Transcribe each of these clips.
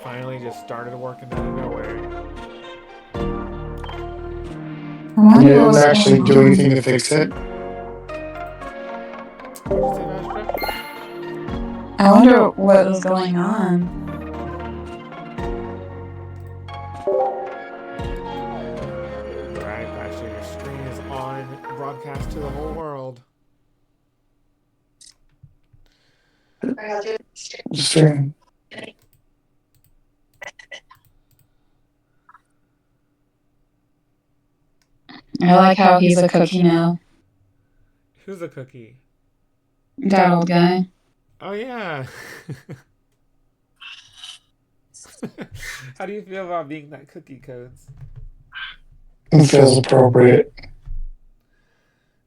Finally just started working out of nowhere. You didn't actually do anything to fix it? What'd you say, Vastra? I wonder what was going on. Alright, Vastra, your screen is on. Broadcast to the whole world. Stream. I like how he's a cookie now. Who's a cookie? That old guy. Oh, yeah. How do you feel about being that cookie, Codes? It feels appropriate.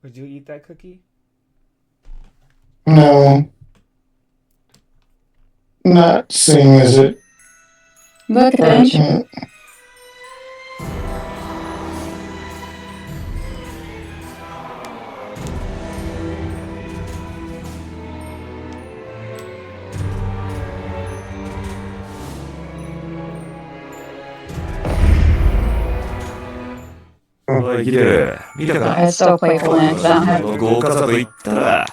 Would you eat that cookie? No. Not seeing as it. Look, Finch.おい、ギル、見たか？ I still play for Link, but I don't have... この豪華さと言ったら、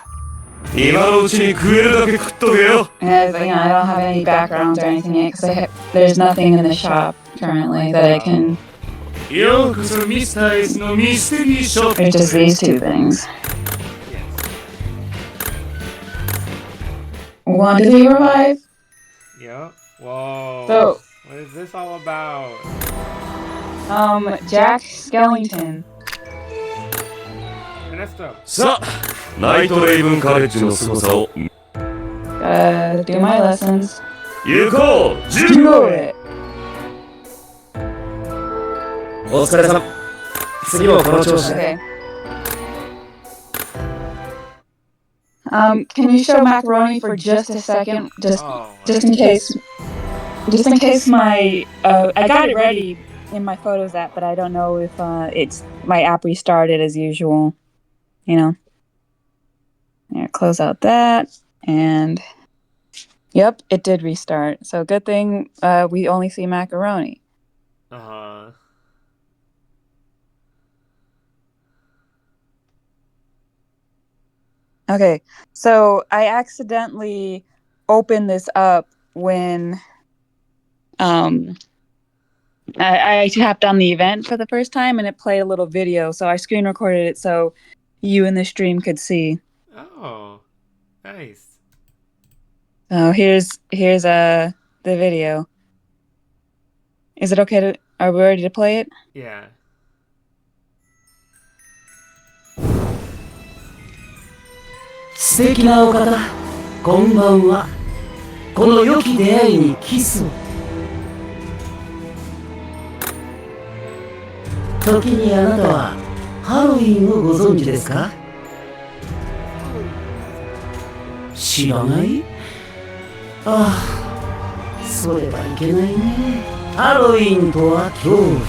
今のうちに食えるだけ食っとけよ。 Yeah, but, I don't have any backgrounds or anything yet, because there's nothing in the shop currently that I can... ようこそミスター S のミステリーショップ。 It's just these two things. One, did he revive? Yep. Whoa. So... What is this all about? Jack Skellington. Ernesto. さあ、ナイトレイブンカレッジの凄さを Do my lessons. 行こう。準 Do it. お疲れ様。次もこの調子で。 Okay. Can you show macaroni for just a second, just in case my I got it ready in my Photos app, but I don't know if it's my app restarted as usual. There, close out that, and yep, it did restart. So good thing we only see macaroni. Okay, so I accidentally opened this up when I tapped on the event for the first time, and it played a little video, so I screen recorded it so you in the stream could see. Oh, nice. So here's the video. Is it okay to... Are we ready to play it? Yeah. 素敵なお方、こんばんは。この良き出会いにキスを。時にあなたはハロウィンをご存知ですか？知らない？ああ、それはいけないね。ハロウィンとは恐怖。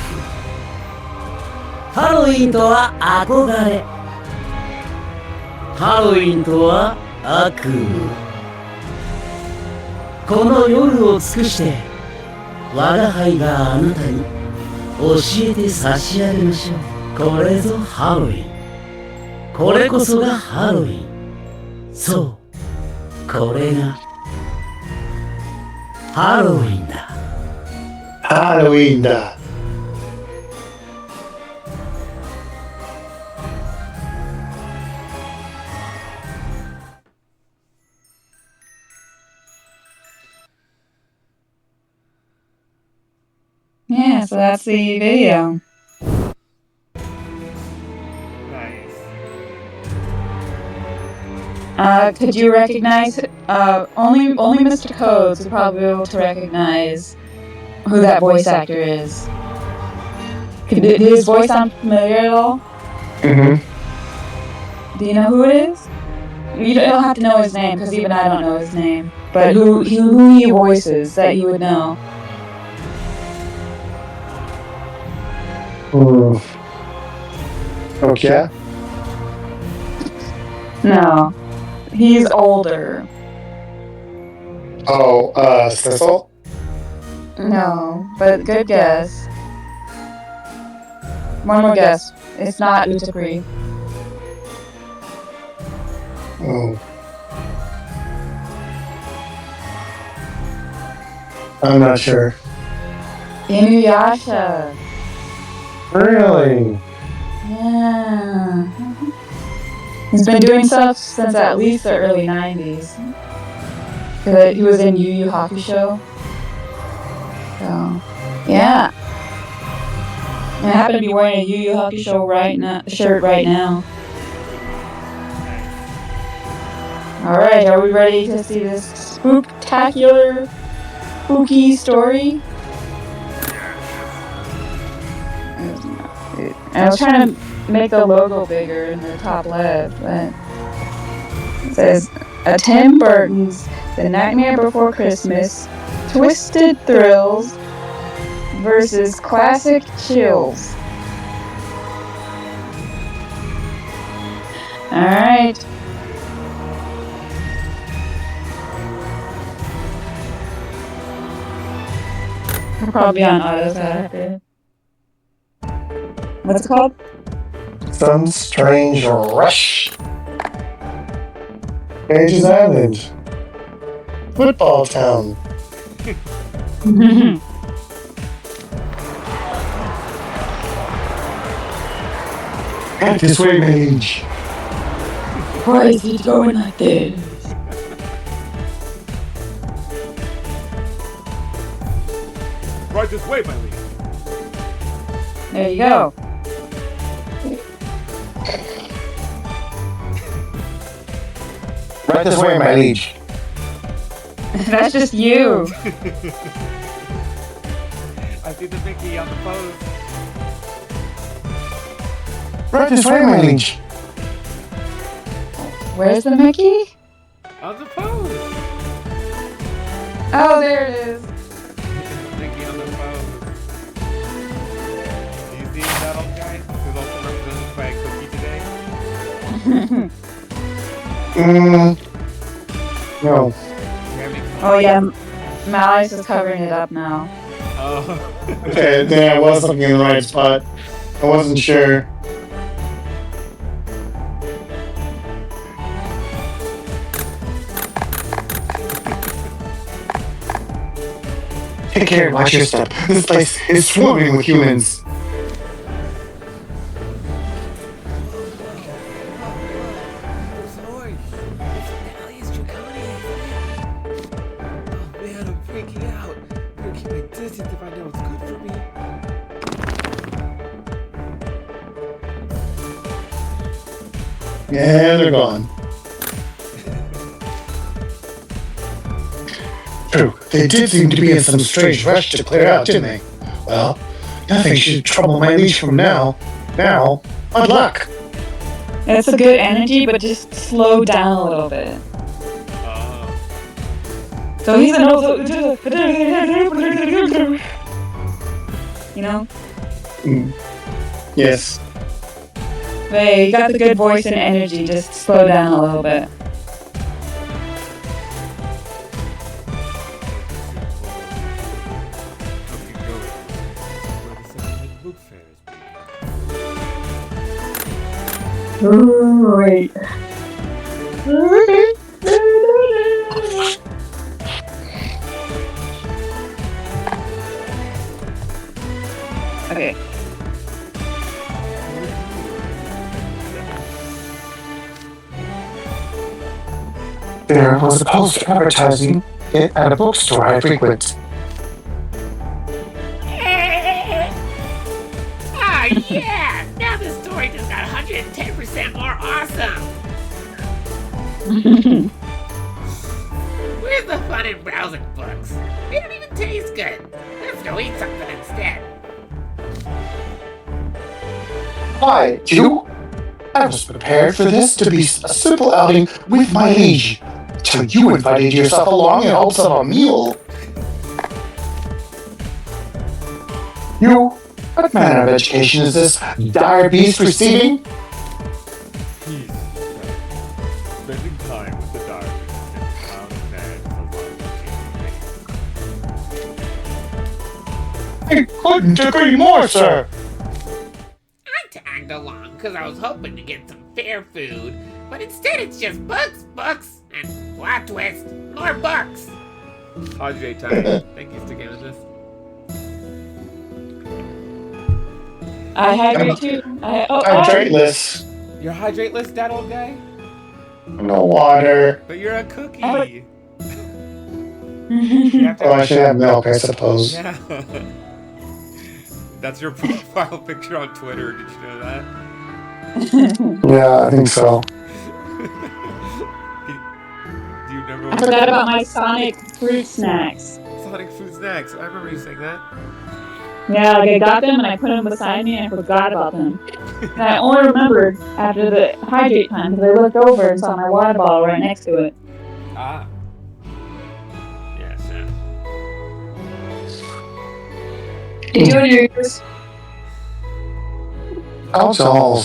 ハロウィンとは憧れ。ハロウィンとは悪夢。この夜を尽くして我が輩があなたに教えて差し上げましょう。これぞハロウィン。これこそがハロウィン。そう、これがハロウィンだ。ハロウィンだ。Yeah, so that's the video. Nice. Could you recognize... only Mr. Codes would probably be able to recognize who that voice actor is. Did his voice sound familiar at all? Mm-hmm. Do you know who it is? You don't have to know his name, because even I don't know his name. But who he voices that you would know. Okay. No. He's older. Oh, Cecil? No, but good guess. One more guess. It's not Utapri. Oh. I'm not sure. Inuyasha. Really? Yeah. He's been doing stuff since at least the early 90s. He was in Yu Yu Hakusho. So, yeah. I happen to be wearing a Yu Yu Hakusho shirt right now. Alright, are we ready to see this spooktacular, spooky story? I was trying to make the logo bigger in the top left, but it says Tim Burton's The Nightmare Before Christmas, Twisted Thrills versus Classic Chills. Alright. I'll probably be on auto. What's it called? Some strange rush. Pages Island. Football town. Right this way, mage. Why is he going like this? Right this way, my lady. There you go. Right this way, my liege. That's just you. I see the Mickey on the pose. Right this way, my liege. Where's the Mickey? On the pose. Oh, there it is. Mickey on the pose. Do you see that old guy who's also represented by a cookie today? No. Oh yeah, Malice is covering it up now. Oh. Okay, then I was looking in the right spot. I wasn't sure. Take care, watch your step. This place is swarming with humans. Yeah, they're gone. True, they did seem to be in some strange rush to clear out, didn't they? Well, nothing should trouble my liege from now. Now, good luck. It's a good energy, but just slow down a little bit. So he's an old, you know? Yes. But you got the good voice and energy, just slow down a little bit. Right. Okay. There was a poster advertising it at a bookstore I frequent. Ah, yeah! Now the story just got 110% more awesome! Where's the fun in browsing books? They don't even taste good. Let's go eat something instead. Hi, you? I was prepared for this to be a simple outing with my liege, till you invited yourself along in hopes of a meal. You? What manner of education is this dire beast receiving? He's spending time with the dark and found bad for life. I couldn't agree more, sir. I tagged along because I was hoping to get some fair food, but instead it's just books, and plot twist, more books. Hydrate time. Thank you, Sticking with this. I hydrate too. Hydrateless. You're hydrateless, that old guy? No water. But you're a cookie. Oh. You have to Oh, I should have milk, I suppose. Yeah. That's your profile picture on Twitter. Did you know that? Yeah, I think so. Do you remember I what forgot about my Sonic fruit snacks. Sonic Food Snacks? I remember you saying that. Yeah, like I got them and I put them beside me and I forgot about them. And I only remembered after the hydrate time because I looked over and saw my water bottle right next to it. Ah. Yes, yeah. Did you and yours?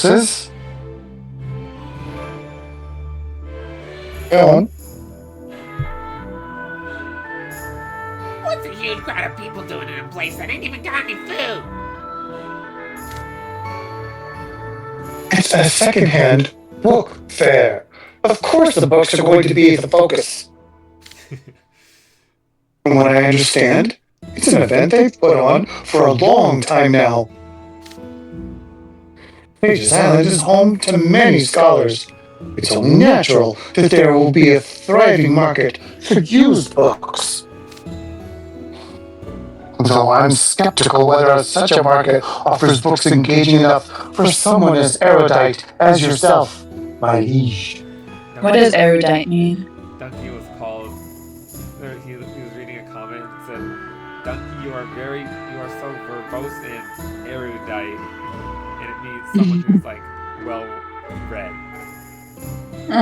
Sis. Go on. What's a huge crowd of people doing in a place that ain't even got any food? It's a second-hand book fair. Of course the books are going to be the focus. From what I understand, it's an event they've put on for a long time now. Pages Island is home to many scholars. It's only natural that there will be a thriving market for used books. Though I'm skeptical whether such a market offers books engaging enough for someone as erudite as yourself, my liege. What does erudite mean? Donkey was called. He was reading a comment that said, "Donkey, you are so verbose and erudite," and it means someone who's like well read. So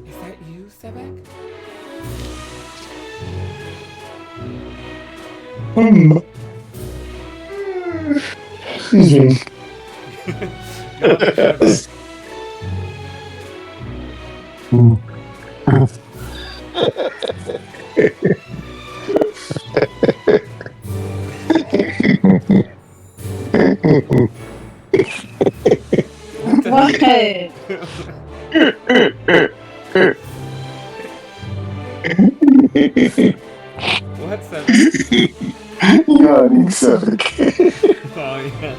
is that you, Sebek? Excuse me. What? What's that? Yawning Sebek. Oh yeah.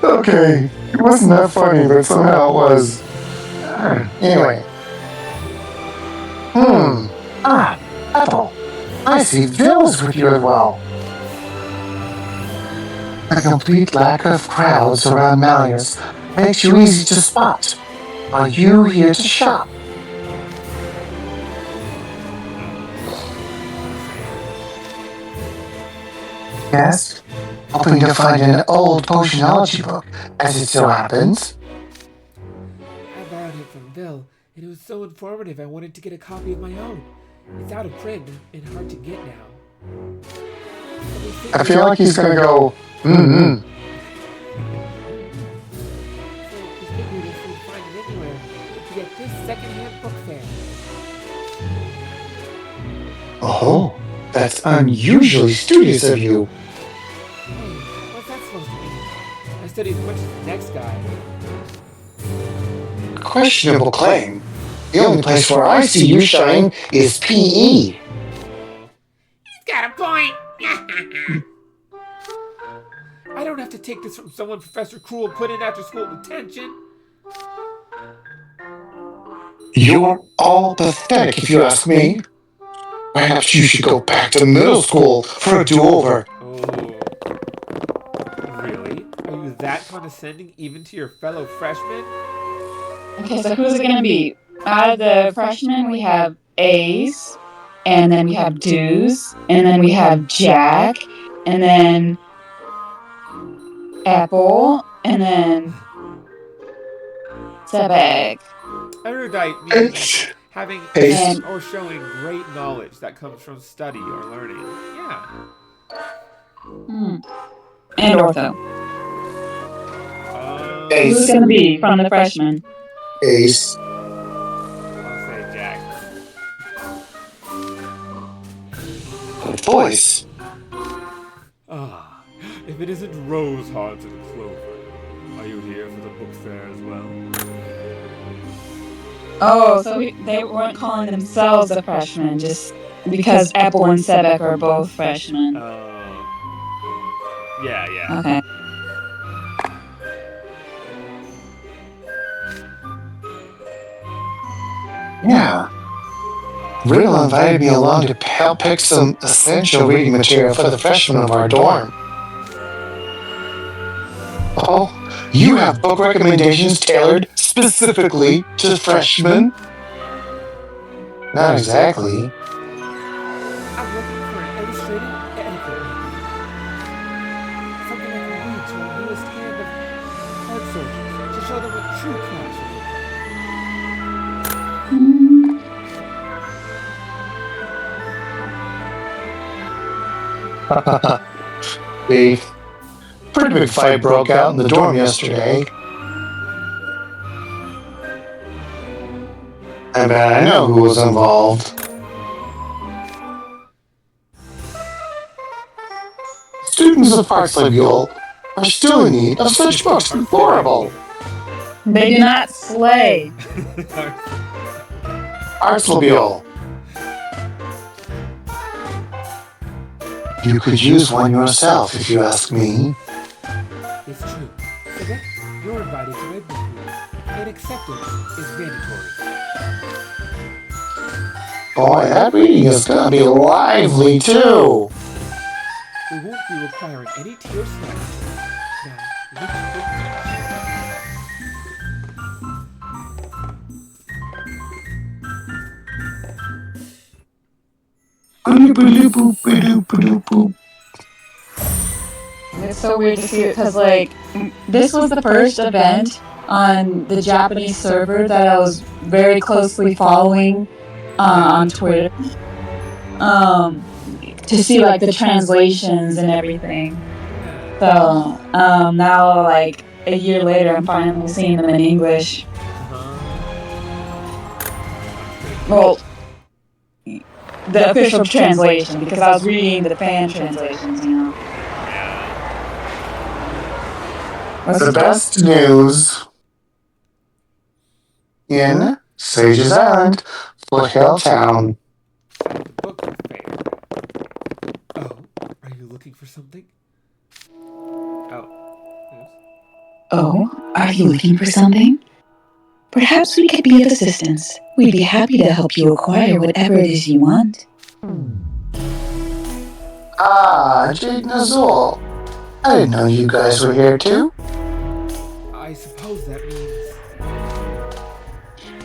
Okay, it wasn't that funny, but somehow it was. Anyway. Apple. I see Vill's with you as well. The complete lack of crowds around Malleus makes you easy to spot. Are you here to shop? Yes? Hoping to find an old potionology book, as it so happens. I borrowed it from Bill, and it was so informative I wanted to get a copy of my own. It's out of print and hard to get now. I feel like he's gonna go, So we figured if we'd find it anywhere, we could get this secondhand book fair. Oh, that's unusually studious of you. Hey, what's that supposed to mean? I studied as much as the next guy. Questionable claim. The only place where I see you shine is PE. He's got a point. I don't have to take this from someone Professor Cruel put in after school detention. You're all pathetic if you ask me. Perhaps you should go back to middle school for a do-over. Oh. Really? Are you that condescending even to your fellow freshmen? Okay, so who's it gonna be? Out of the freshmen, we have Ace, and then we have Deuce, and then we have Jack, and then Apple, and then Sebek. Erudite means having Ace. or showing great knowledge that comes from study or learning. Yeah. And Ortho. Ace. Who's gonna be from the freshmen? Ace. I'll say voice. Ah, if it isn't Rose Heart and Clover, are you here for the book fair as well? Oh, so they weren't calling themselves a freshman just because Apple and Sebek are both freshmen. Yeah. Okay. Yeah. Riddle invited me along to help pick some essential reading material for the freshmen of our dorm. Oh, you have book recommendations tailored specifically to freshmen? Not exactly. I'm looking for an illustrated etiquette manual. Something I can read to our newest hand of heart soldiers to show them what true class is. The pretty big fight broke out in the dorm yesterday. I bet I know who was involved. Students of Parsleyville are still in need of such books. Deplorable. They do not slay. Parsleyville. You could use one yourself if you ask me. It's true. Sebek, you're invited to Red Book Week, and acceptance is mandatory. Boy, that reading is gonna be lively too. We won't be requiring any tier selection. Now, which book It's so weird to see it because, like, this was the first event on the Japanese server that I was very closely following on Twitter. To see, like, the translations and everything. So, now, like, a year later, I'm finally seeing them in English. Well, the official translation, because I was reading the fan translations, you know. The best news in Sages Island, Foothill Town. The book fair. Oh, are you looking for something? Oh, are you looking for something? Perhaps we could be of assistance. We'd be happy to help you acquire whatever it is you want. Ah, Jade Nazul. I didn't know you guys were here too. I suppose that means...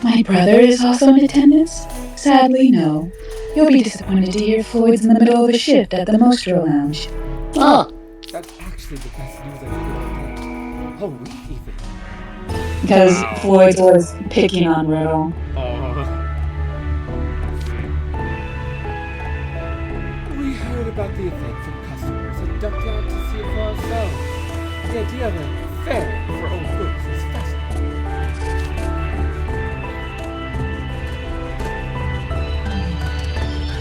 My brother is also in attendance? Sadly, no. You'll be disappointed to hear Floyd's in the middle of a shift at the Mostro Lounge. Ah, That's actually the best news I've heard all day. Whole week, even. Because Floyd was picking on Riddle. We heard about the event from customers and ducked out to see it for ourselves. The idea of a fair for old books is fascinating.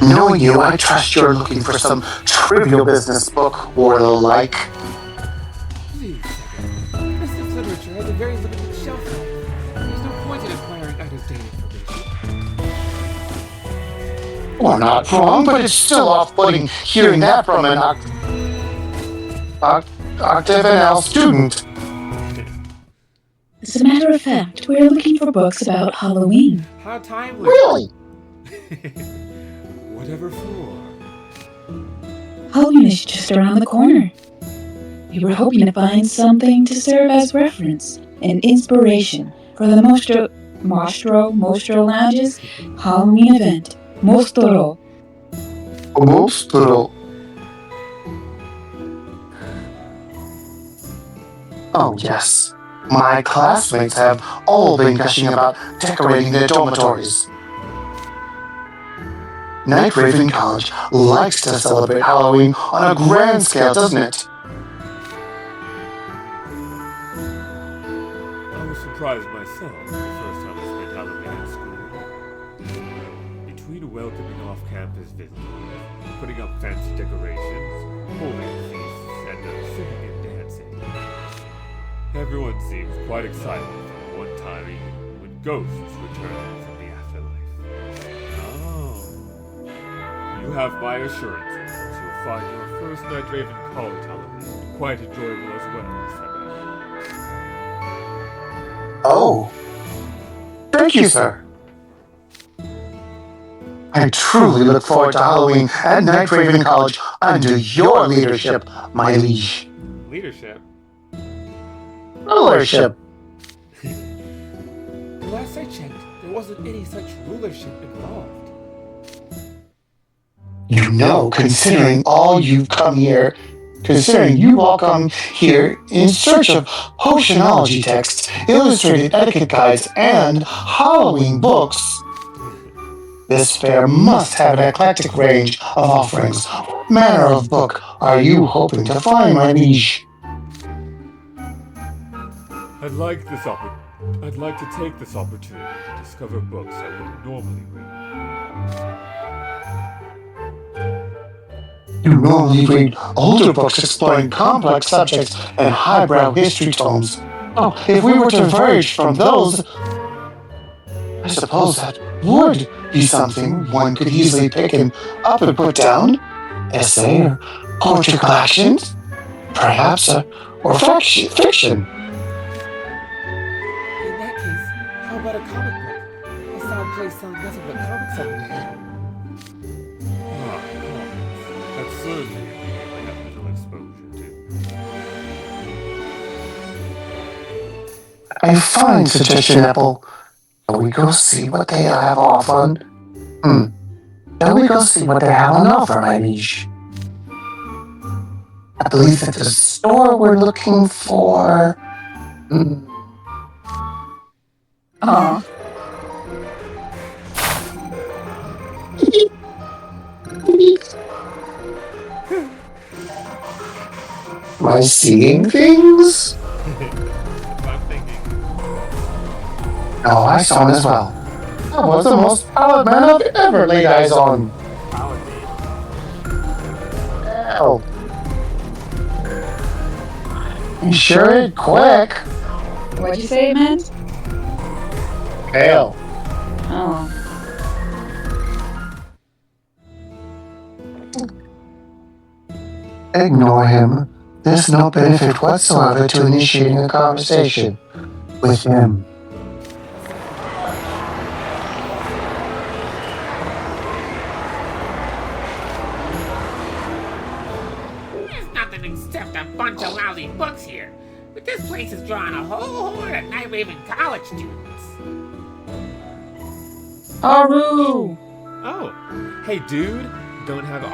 knowing you, I trust you're looking for some trivial business book or the like. Please, Sebek. Business literature has a very limited shelf life. There's no point in acquiring out-of-date information. Well, not wrong, but it's still off-putting hearing that from an Octavian student. As a matter of fact, we're looking for books about Halloween. How timely. Really? Whatever for. Halloween is just around the corner. We were hoping to find something to serve as reference and inspiration for the Mostro Lounge's Halloween event, Mostro. Oh, yes. My classmates have all been gushing about decorating their dormitories. Night Raven College likes to celebrate Halloween on a grand scale, doesn't it? I was surprised myself the first time I spent Halloween at school. Between welcoming off-campus visitors, putting up fancy decorations, holding feasts, and singing and dancing. Everyone seems quite excited for one time a year when ghosts return from the afterlife. Oh. You have my assurances that you'll find your first Night Raven College holiday quite enjoyable as well, Seven. Oh. Thank you, sir. I truly look forward to Halloween at Night Raven College under your leadership, my liege. Leadership? Rulership. The last I checked, there wasn't any such rulership involved. You know, considering you all come here in search of potionology texts, illustrated etiquette guides, and Halloween books, this fair must have an eclectic range of offerings. What manner of book are you hoping to find, my liege? I'd like to take this opportunity to discover books I wouldn't normally read. You normally read older books exploring complex subjects and highbrow history tomes. Oh, if we were to diverge from those, I suppose that would be something one could easily pick up and put down. Essay or poetry collections, perhaps, or fiction. In that case, how about a comic book? I saw a place selling nothing but comics over there. Comics. That's certainly a medium I have little exposure to. A fine suggestion, Apple. Shall we go see what they have offer? Shall we go see what they have on offer, my liege? I believe that the store we're looking for. Aw. Am I seeing things? I'm thinking. No, I saw him as well. That was the most pallid man I've ever laid eyes on. Hell. He sure did quick. What'd you say it meant? Hell. Oh. Ignore him. There's no benefit whatsoever to initiating a conversation with him. There's nothing except a bunch of lousy books here. But this place is drawing a whole horde of Night Raven College students. Haru! Oh, hey dude, don't have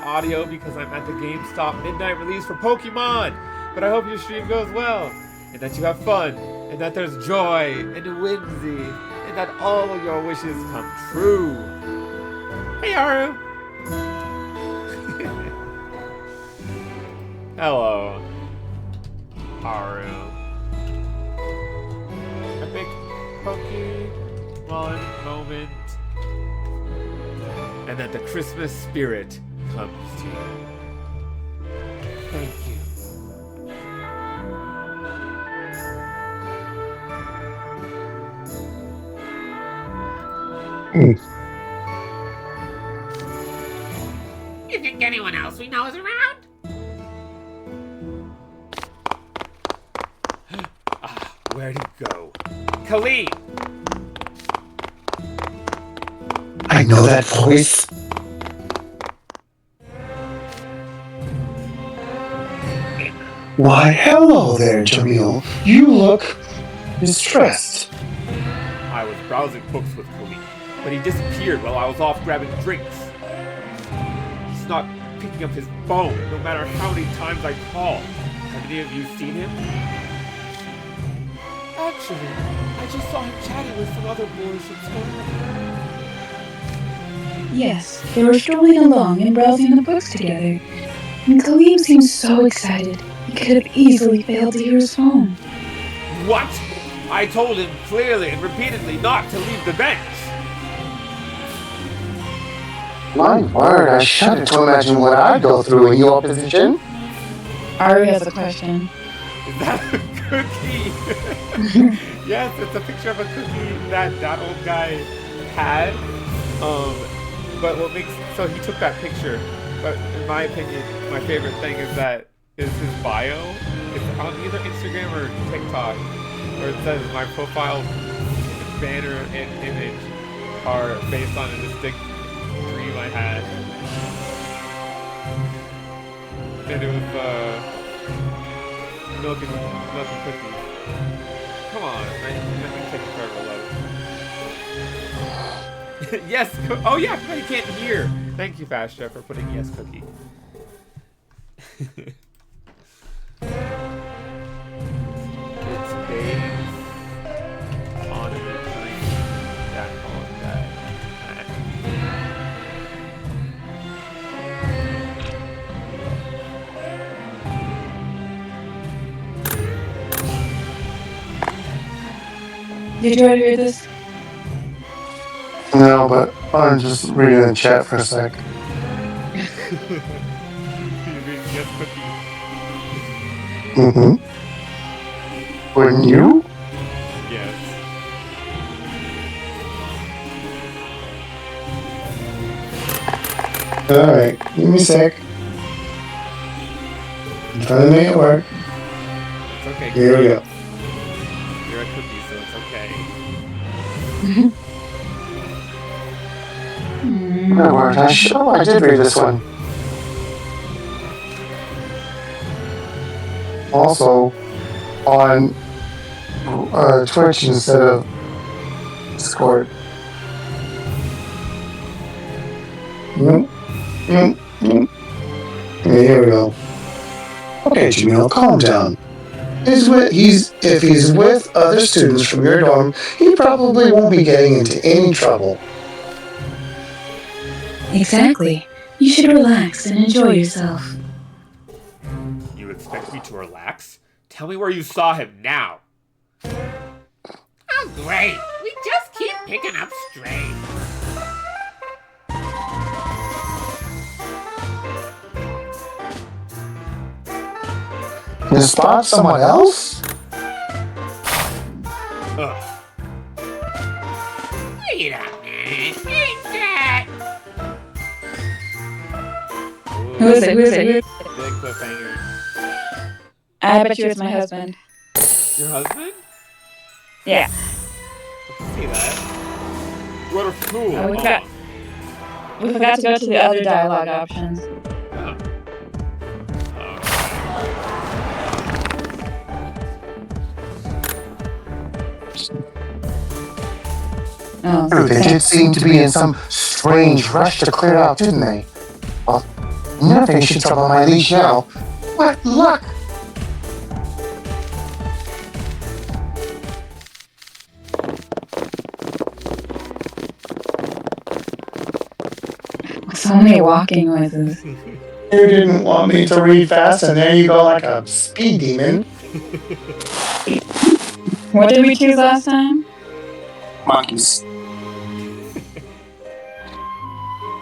audio because I'm at the GameStop midnight release for Pokemon. But I hope your stream goes well, and that you have fun, and that there's joy and whimsy, and that all your wishes come true. Hey Haru. Hello, Haru. Epic Pokemon moment. And that the Christmas spirit comes to you. Thank you. You think anyone else we know is around? Where'd he go? Khalid! I know that voice. Why, hello there, Jamil. You look distressed. I was browsing books with Khalid, but he disappeared while I was off grabbing drinks. He's not picking up his phone, no matter how many times I call. Have any of you seen him? Actually, I just saw him chatting with some other boys from school. Yes, they were strolling along and browsing the books together. And Khalid seemed so excited, he could have easily failed to hear his phone. What? I told him clearly and repeatedly not to leave the bench. My word, I shudder to imagine what I'd go through in your position. Ari has a question. Is that a cookie? Yes, it's a picture of a cookie that old guy had. But what makes so he took that picture. But in my opinion, my favorite thing is his bio. It's on either Instagram or TikTok, where it says my profile banner and image are based on a distinct dream I had, and it was milk and cookies. Come on, I'm taking forever to load. Yes. Oh yeah, you can't hear. Thank you, Fastra, for putting yes cookie. It's based on the dream that called that. Did you already read this? No, but I'm just reading the chat for a sec. You're reading yes cookie. Mm-hmm. Wouldn't you? Yes. Alright, give me a sec. I'm trying to make it work. It's okay. Here we go. You're a cookie, so it's okay. My word, I did read this one. Also, on Twitch instead of Discord. Here we go. Okay, Jamil, calm down. If he's with other students from your dorm, he probably won't be getting into any trouble. Exactly. You should relax and enjoy yourself. You expect me to relax? Tell me where you saw him now. Oh, great. We just keep picking up strays. You spot someone else? Ugh. Wait a minute. Ain't that? Who is it? Big cliffhanger. I bet you it's my husband. Your husband? Yeah. I can see that. What a fool. Oh, we forgot to go to the other dialogue options. Oh, They did seem to be in some strange rush to clear out, didn't they? Well, nothing should trouble my leash now. What luck! so many walking noises. You didn't want me to read fast, and there you go like a speed demon. What did we choose last time? Monkeys.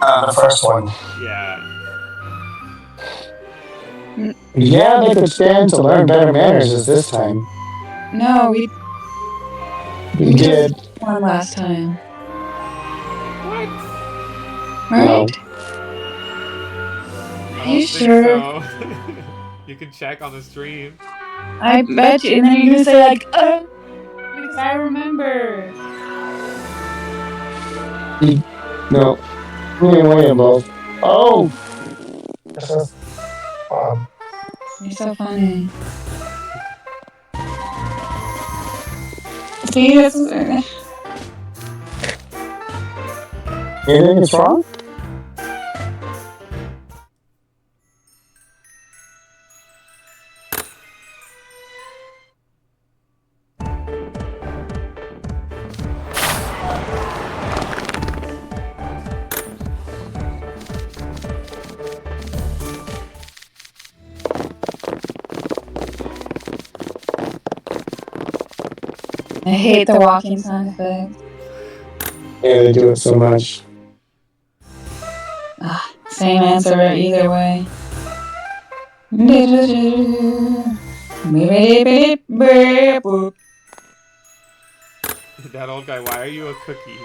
The first one. Yeah. Yeah, they could stand to learn better manners as this time. No, we did. one last time. What? Right? No. Are you sure? So. You can check on the stream. I bet you. And then you're gonna say like, because I remember. No. Me and William both. Oh! This is Bob. You're so funny. See, this is. You think it's wrong? I hate the walking sound effect. Yeah, they do it so much. Same answer either way. That old guy, why are you a cookie?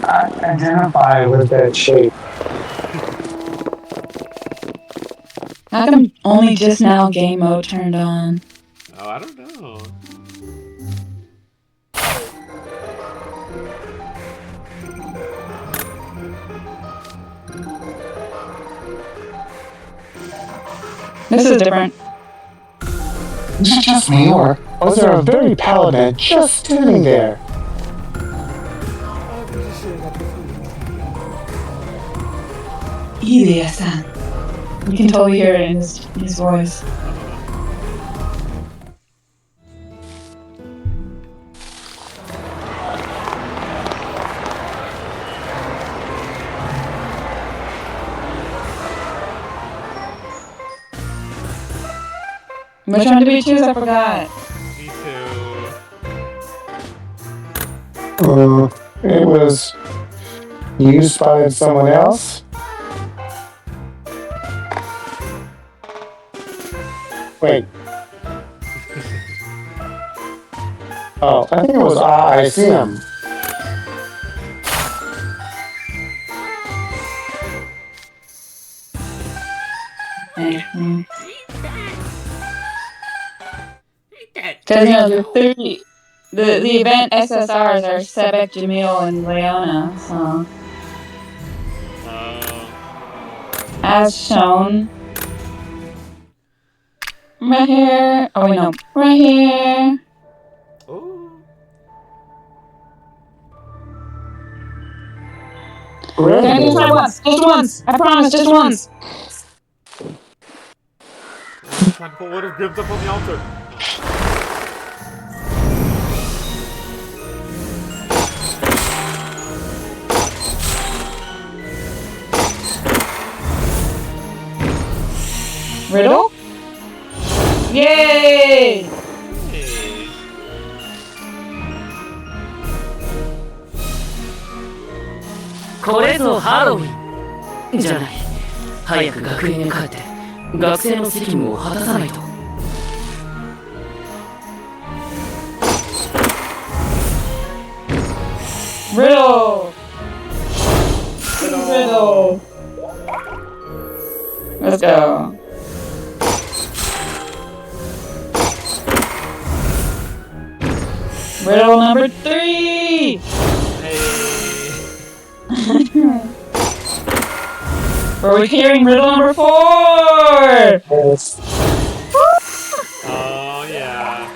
I identify with that shape. How come only just now game mode turned on? Oh, I don't know. This is different. Is it just me, or was there a very pallid man just standing there? Ilya-san. You can totally hear it in his voice. Which one did we choose? I forgot. Me too. It was you spotted someone else? Wait. Oh, I think it was I see him. Because, the event SSRs are Sebek, Jamil, and Leona, so. As shown. Right here. Oh, wait, no. Right here. Oh. Can I just try once? Just once. I promise, just once. I'm trying to put one of Grims up on the altar. Riddle? Yay! Hey. これぞハロウィンじゃない。早く学園へ帰って学生の責務を果たさないと。Riddle! Riddle! Let's go. Riddle number 3! We're hearing riddle number 4! Oh, yeah.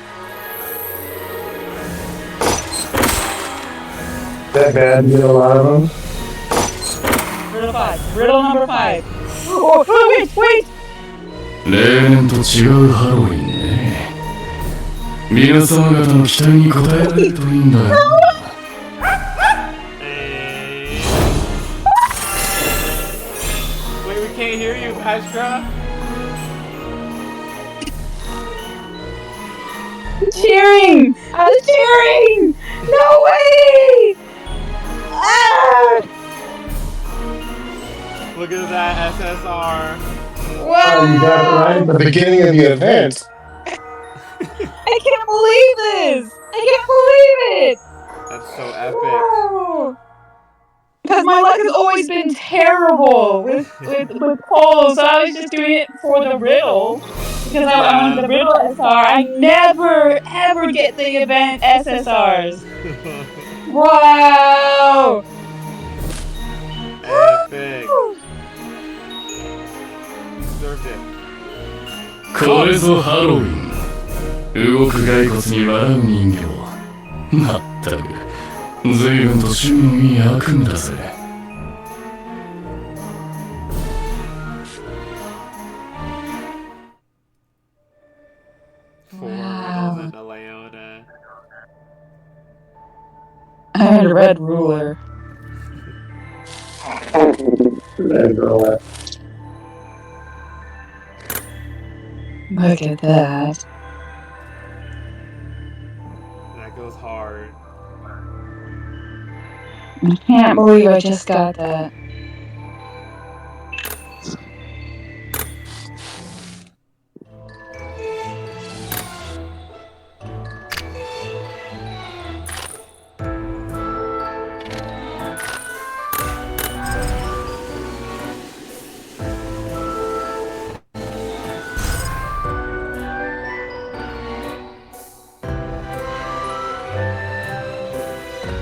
That bad, you get a lot of them. Riddle 5. Riddle number 5. Oh, wait, wait! 例年と違うハロウィンね。皆様方の期待に応えられるといいんだよ。Hey. Wait, we can't hear you, Ashtra. Cheering! I was cheering! No way! Ah! Look at that SSR. Wow! You got it right at the beginning of the event. I can't believe this! I can't believe it! That's so epic. Because my luck has always been terrible with polls, so I was just doing it for the riddle. Because I wanted the riddle SR. I never ever get the event SSRs. Wow! Epic. Deserved it. これぞハロウィン。動く骸骨に笑う人形。まったく、随分と趣味のいい悪夢だぜ。Wow. And a Leona. I had a red ruler. Red roller. Look at that. That goes hard. I can't believe I just got that.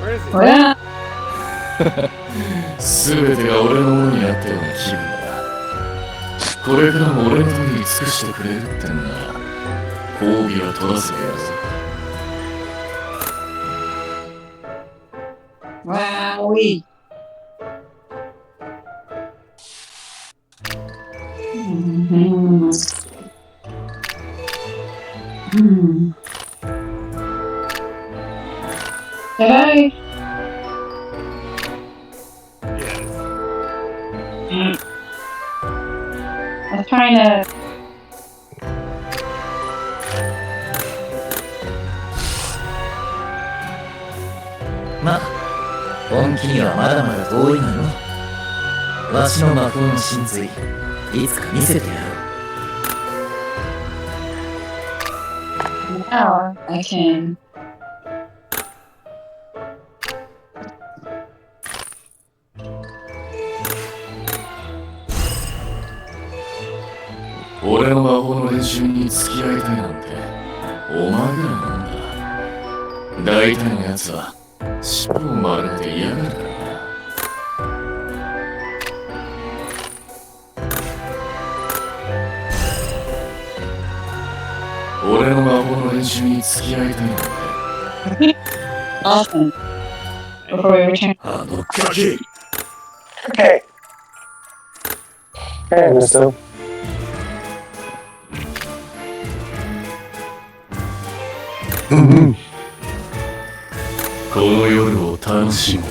Where is it? Well, 全てが俺のものになったような気分だ。これからも俺のために尽くしてくれるってんなら褒美は取らせてやるぞ。 Wowie. Did I? Yes. I was trying to. ま、本気にはまだまだ遠いのよ。わしの魔法の真髄、いつか見せてやろう。 Now I can. 俺の魔法の練習に付き合いたいなんてお前らのもんだ。大体のやつは尻尾を丸めて嫌がるからな。俺の魔法の練習に付き合いたいなんて Awesome. Before we return. あのガキ Okay. Hey, mister. この夜を楽しもう。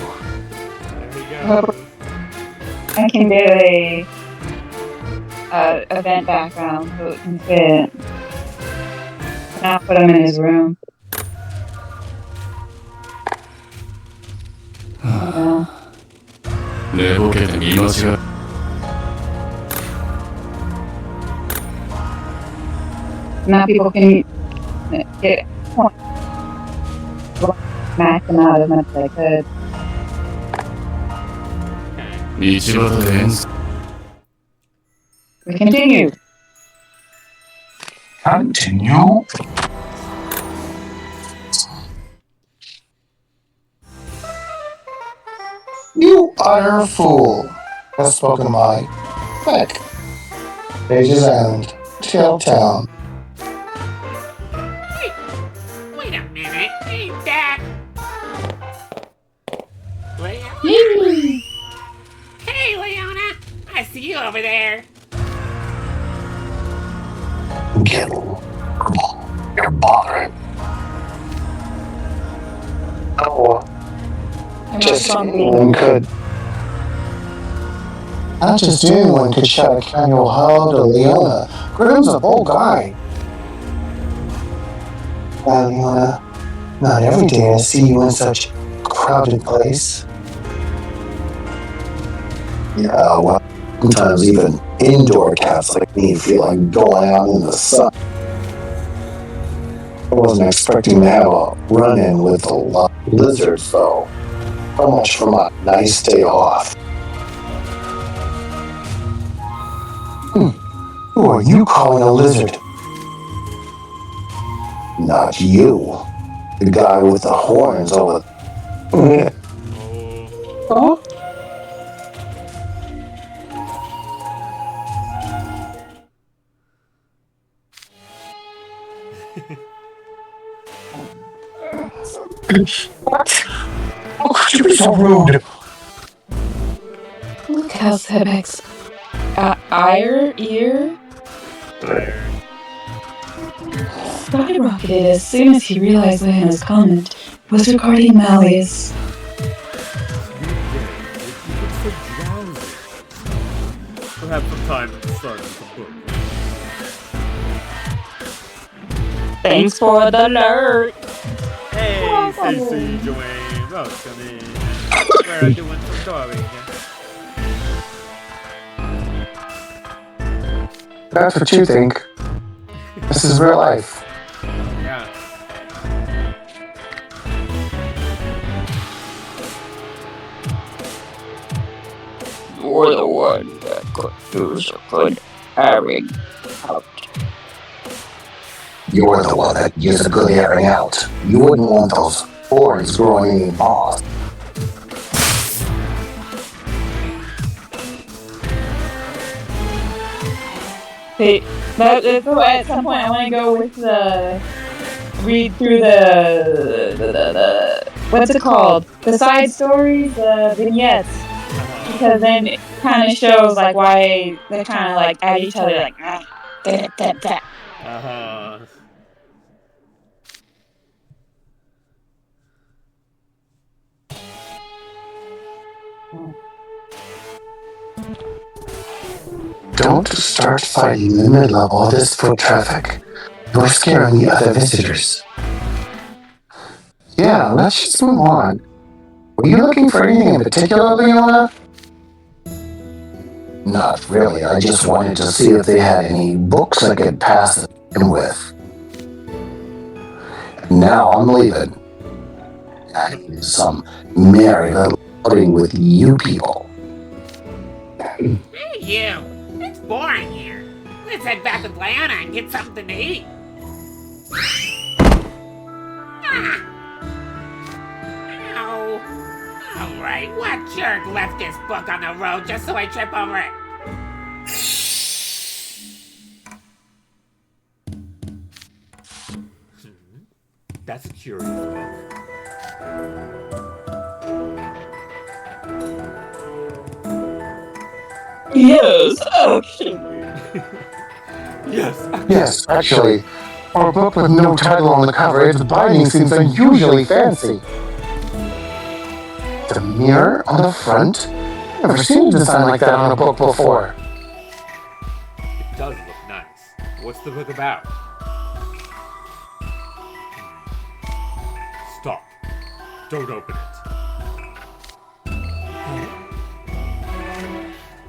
There we go. I can do a event background so it can fit. Now put him in his room. Yeah. 寝ぼけて見間違い。 Now people can get point. Max them out as much as I could. 道端で演奏 We continue. Continue. You utter fool. Has spoken my Quick. Pages Island, Tailtown. Wait a minute, ain't that... Leona? Hey, Leona! I see you over there. Get come on. You're bothering. Oh, just anyone could. Not just anyone could shout a casual hello to Leona. Grim's a bold guy. Well, Leona, not every day I see you in such a crowded place. Yeah, well, sometimes even indoor cats like me feel like going out in the sun. I wasn't expecting to have a run-in with a lot of lizards, though. How much for my nice day off? Who are you calling a lizard? Not you. The guy with the horns over. Oh? What? How could you be so rude? Look how Sebek's ear skyrocketed as soon as he realized Leona's comment was regarding Malleus. Perhaps some time to start with the book. Thanks for the alert. Hey, Stacey, Joanne. prossimi. We're doing some story. That's what you think. This is real life. Yeah. You're the one that could use a good airing out. You're the one that gives a good airing out. You wouldn't want those horns growing in your balls. Hey, at some point I want to go with the read through the what's it called? The side stories, the vignettes, because then it kind of shows like why they kind of like at each other like. Uh-huh. Don't start fighting in the middle of all this foot traffic. You're scaring the other visitors. Yeah, let's just move on. Were you looking for anything in particular, Leona? Not really. I just wanted to see if they had any books I could pass them with. Now I'm leaving. I need some merry little outing with you people. Hey, you! It's boring here. Let's head back with Leona and get something to eat. Ah! Ow. Alright, what jerk left this book on the road just so I trip over it? That's a curious book. Yes, actually. Yes, actually. For a book with no title on the cover, its binding seems unusually fancy. The mirror on the front? Never seen a design like that on a book before. It does look nice. What's the book about? Stop. Don't open it.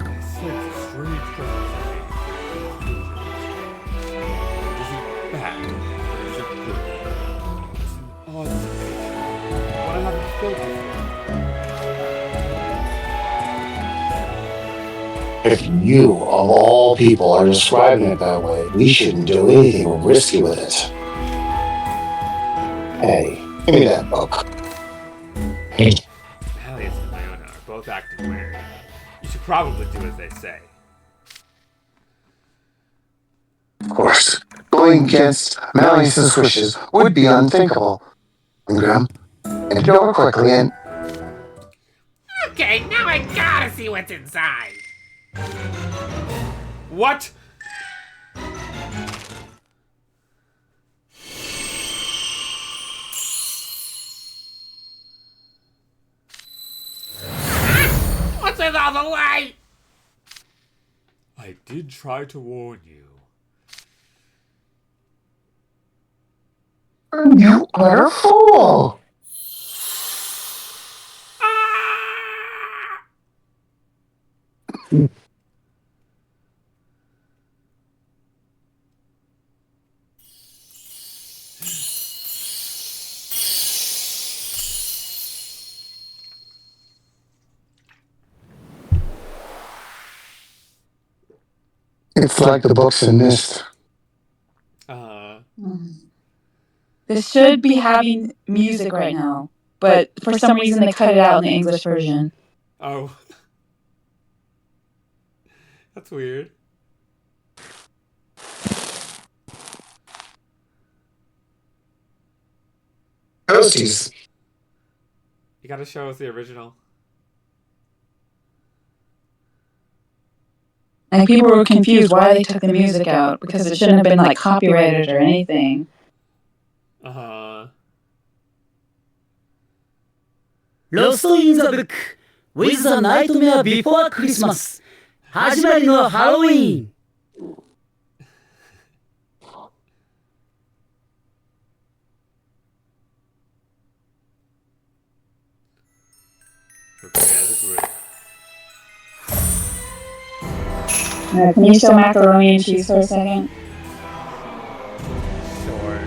I sense a strange presence in me. Is it bad? Or is it good? It's an odd sensation. One I haven't felt before. If you, of all people, are describing it that way, we shouldn't do anything risky with it. Hey, give me that book. Malleus and Leona are both acting weird. You should probably do as they say. Of course, going against Malleus's wishes would be unthinkable. Ingram, hand it over quickly and... Okay, now I gotta see what's inside. What? What's with all the light? I did try to warn you. You utter fool! Ah! It's like the books in Mist. This should be having music right now, but for some reason they cut it out in the English version. Oh. That's weird. Ghosties. You gotta show us the original. Like people were confused why they took the music out because it shouldn't have been like copyrighted or anything. Uh-huh. ロスト・イン・ザ・ブック With the Nightmare Before Christmas 始まりのハロウィーン Prepare the grill. Can you show macaroni and cheese for a second? Sure.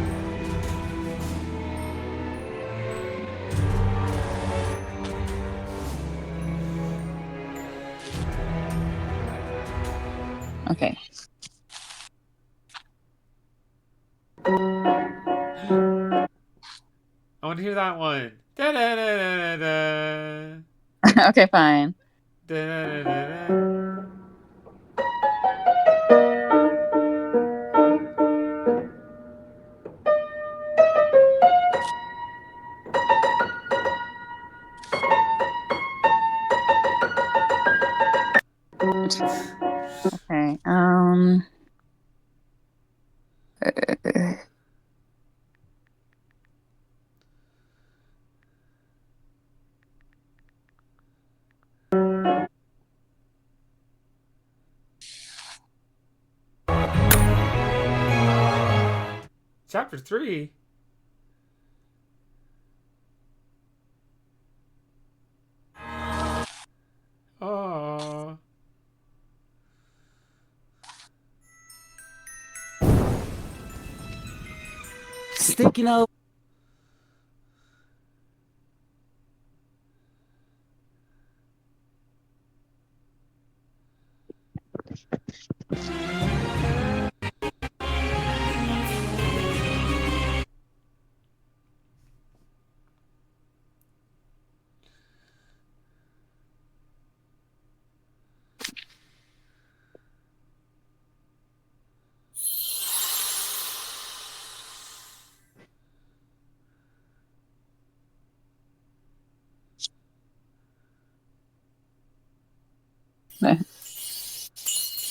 Okay. I want to hear that one. Da da da da da da. Okay, fine. Da da da da da. Okay. Chapter 3? Oh. Sticky な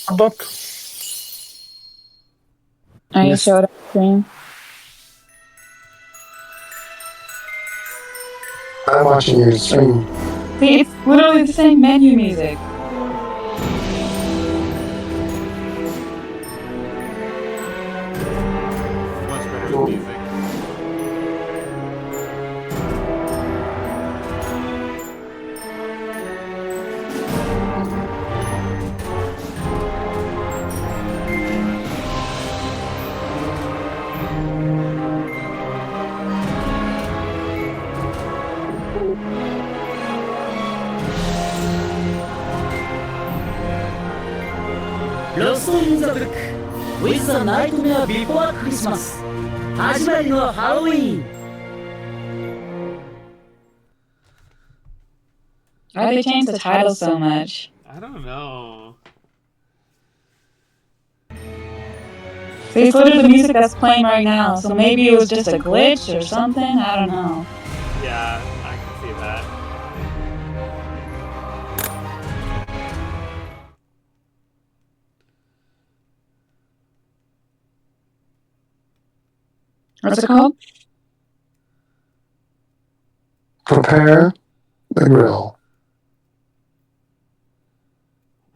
A book. Are you Yes. showed up screen? I'm watching your stream. See, it's literally the same menu music. Much better with music. Lost in the Book with the Nightmare Before Christmas 始まりのハロウィン Why they change the title so much? I don't know. See, it's literally the music that's playing right now, so maybe it was just a glitch or something? I don't know. Yeah, I can see that. What's it called? Prepare the grill.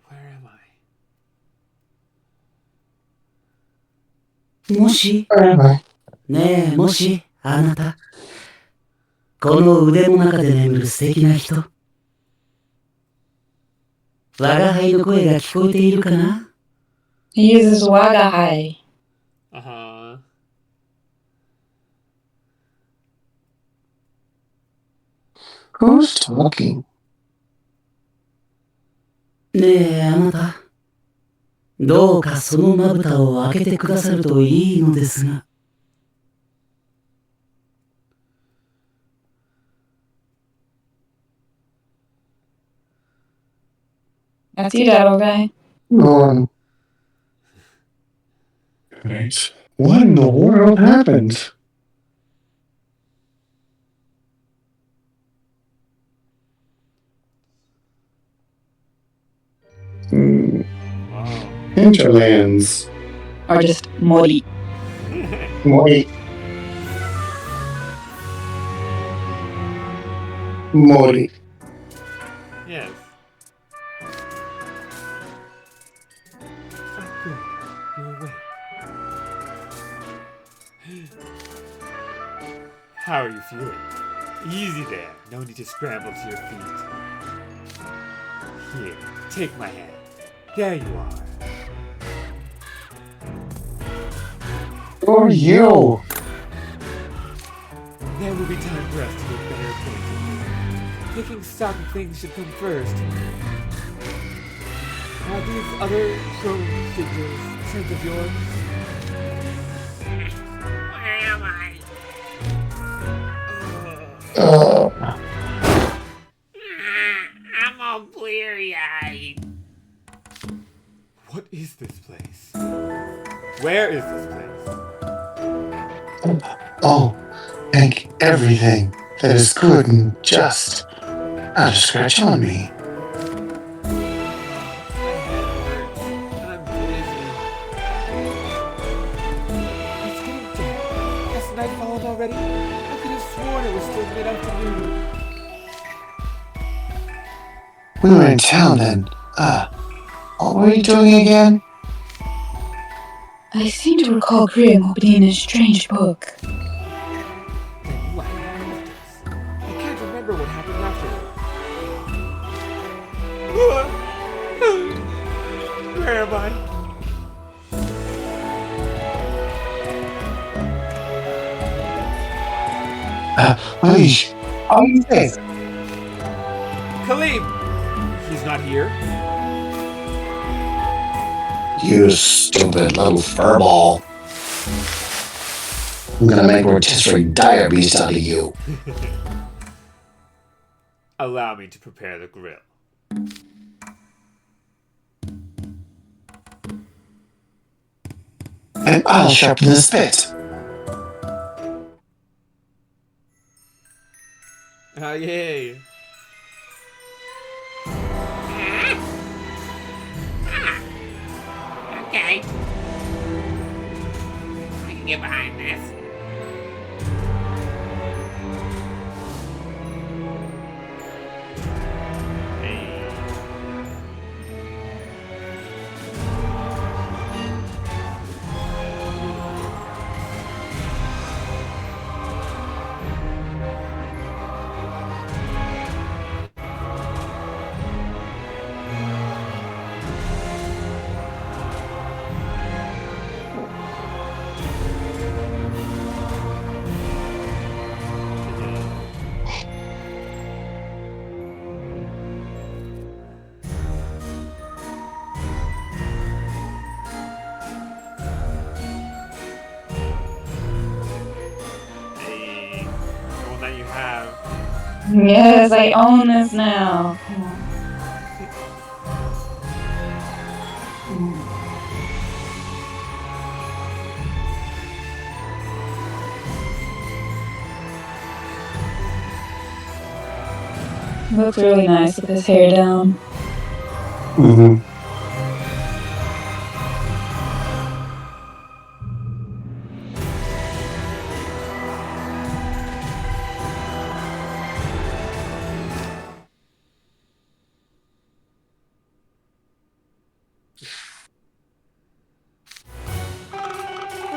Where am I? もし Where am I? ねえもしあなたこの腕の中で眠る素敵な人我が輩の声が聞こえているかな He uses Wagahai. Uh-huh. Who's talking? ねえあなたどうかそのまぶたを開けてくださるといいのですが That's you, Daryl guy. Go on. Right. What in the world happened? Wow. Hinterlands. Or just Mori. Mori. Mori. Yes. Oh, good. You're awake. How are you feeling? Easy there. No need to scramble to your feet. Here, take my hand. There you are. Who are you? There will be time for us to get better acquainted. Picking stock of things should come first. Are these other clone figures friends of yours? Where am I? I'm all bleary-eyed. What is this place? Where is this place? Oh, make everything that is good and just not a scratch on me. I'm busy. It's getting dark. Has night fallen already? I could have sworn it was still mid-afternoon. We were in town then. What were you doing again? I seem to recall Grimm opening a strange book. Then what happened? I can't remember what happened after. Where am I? Malish, how are you safe? Khalib! He's not here? You stupid little furball. I'm gonna make rotisserie dire beast out of you. Allow me to prepare the grill. And I'll sharpen the spit. Ah, yay. Okay. I can get behind this. Yes, I own this now. Looks really nice with his hair down. Mm-hmm.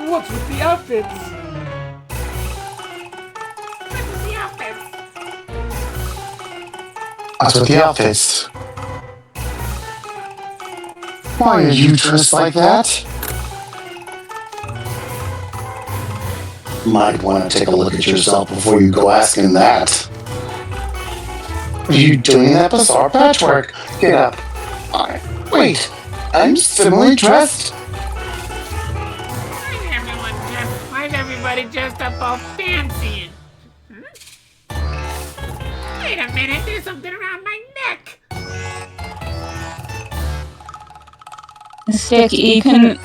What's with the outfits? What's with the outfits? Why are you dressed like that? Might want to take a look at yourself before you go asking that. Are you doing that bizarre patchwork? Get up. Wait, I'm similarly dressed? Why is everybody dressed up all fancy? Wait a minute, there's something around my neck. Stick, you can...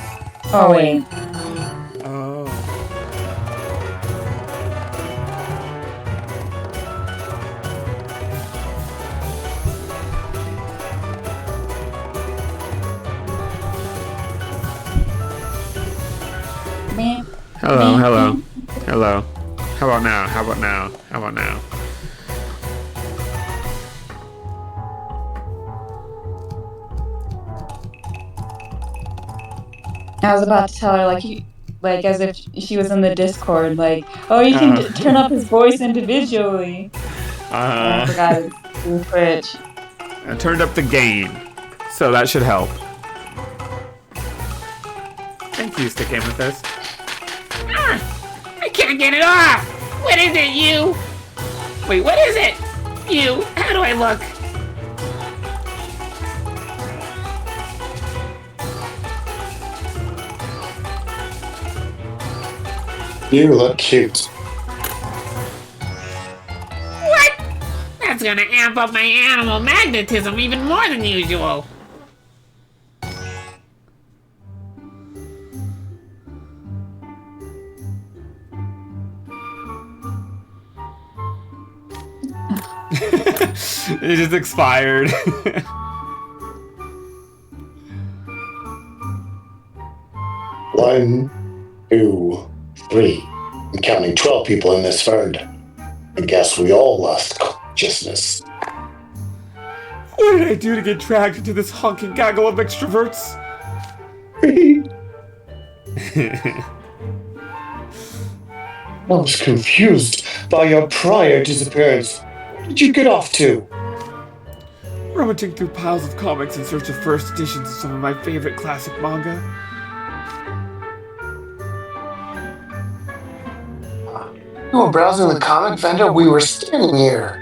Oh, wait. Oh. Hello, hello. Hello. How about now? How about now? How about now? I was about to tell her, like as if she was in the Discord, like, oh, you can turn up his voice individually. I forgot it's Twitch. I turned up the gain, so that should help. Thank you, Stick Amethyst. I can't get it off! What is it, you? Wait, what is it? You, how do I look? You look cute. What? That's gonna amp up my animal magnetism even more than usual. It just expired. 1, 2, 3. I'm counting 12 people in this herd. I guess we all lost consciousness. What did I do to get dragged into this honking gaggle of extroverts? I was confused by your prior disappearance. Where did you get off to? Rummaging through piles of comics in search of first editions of some of my favorite classic manga. You were browsing the comic vendor we were standing here.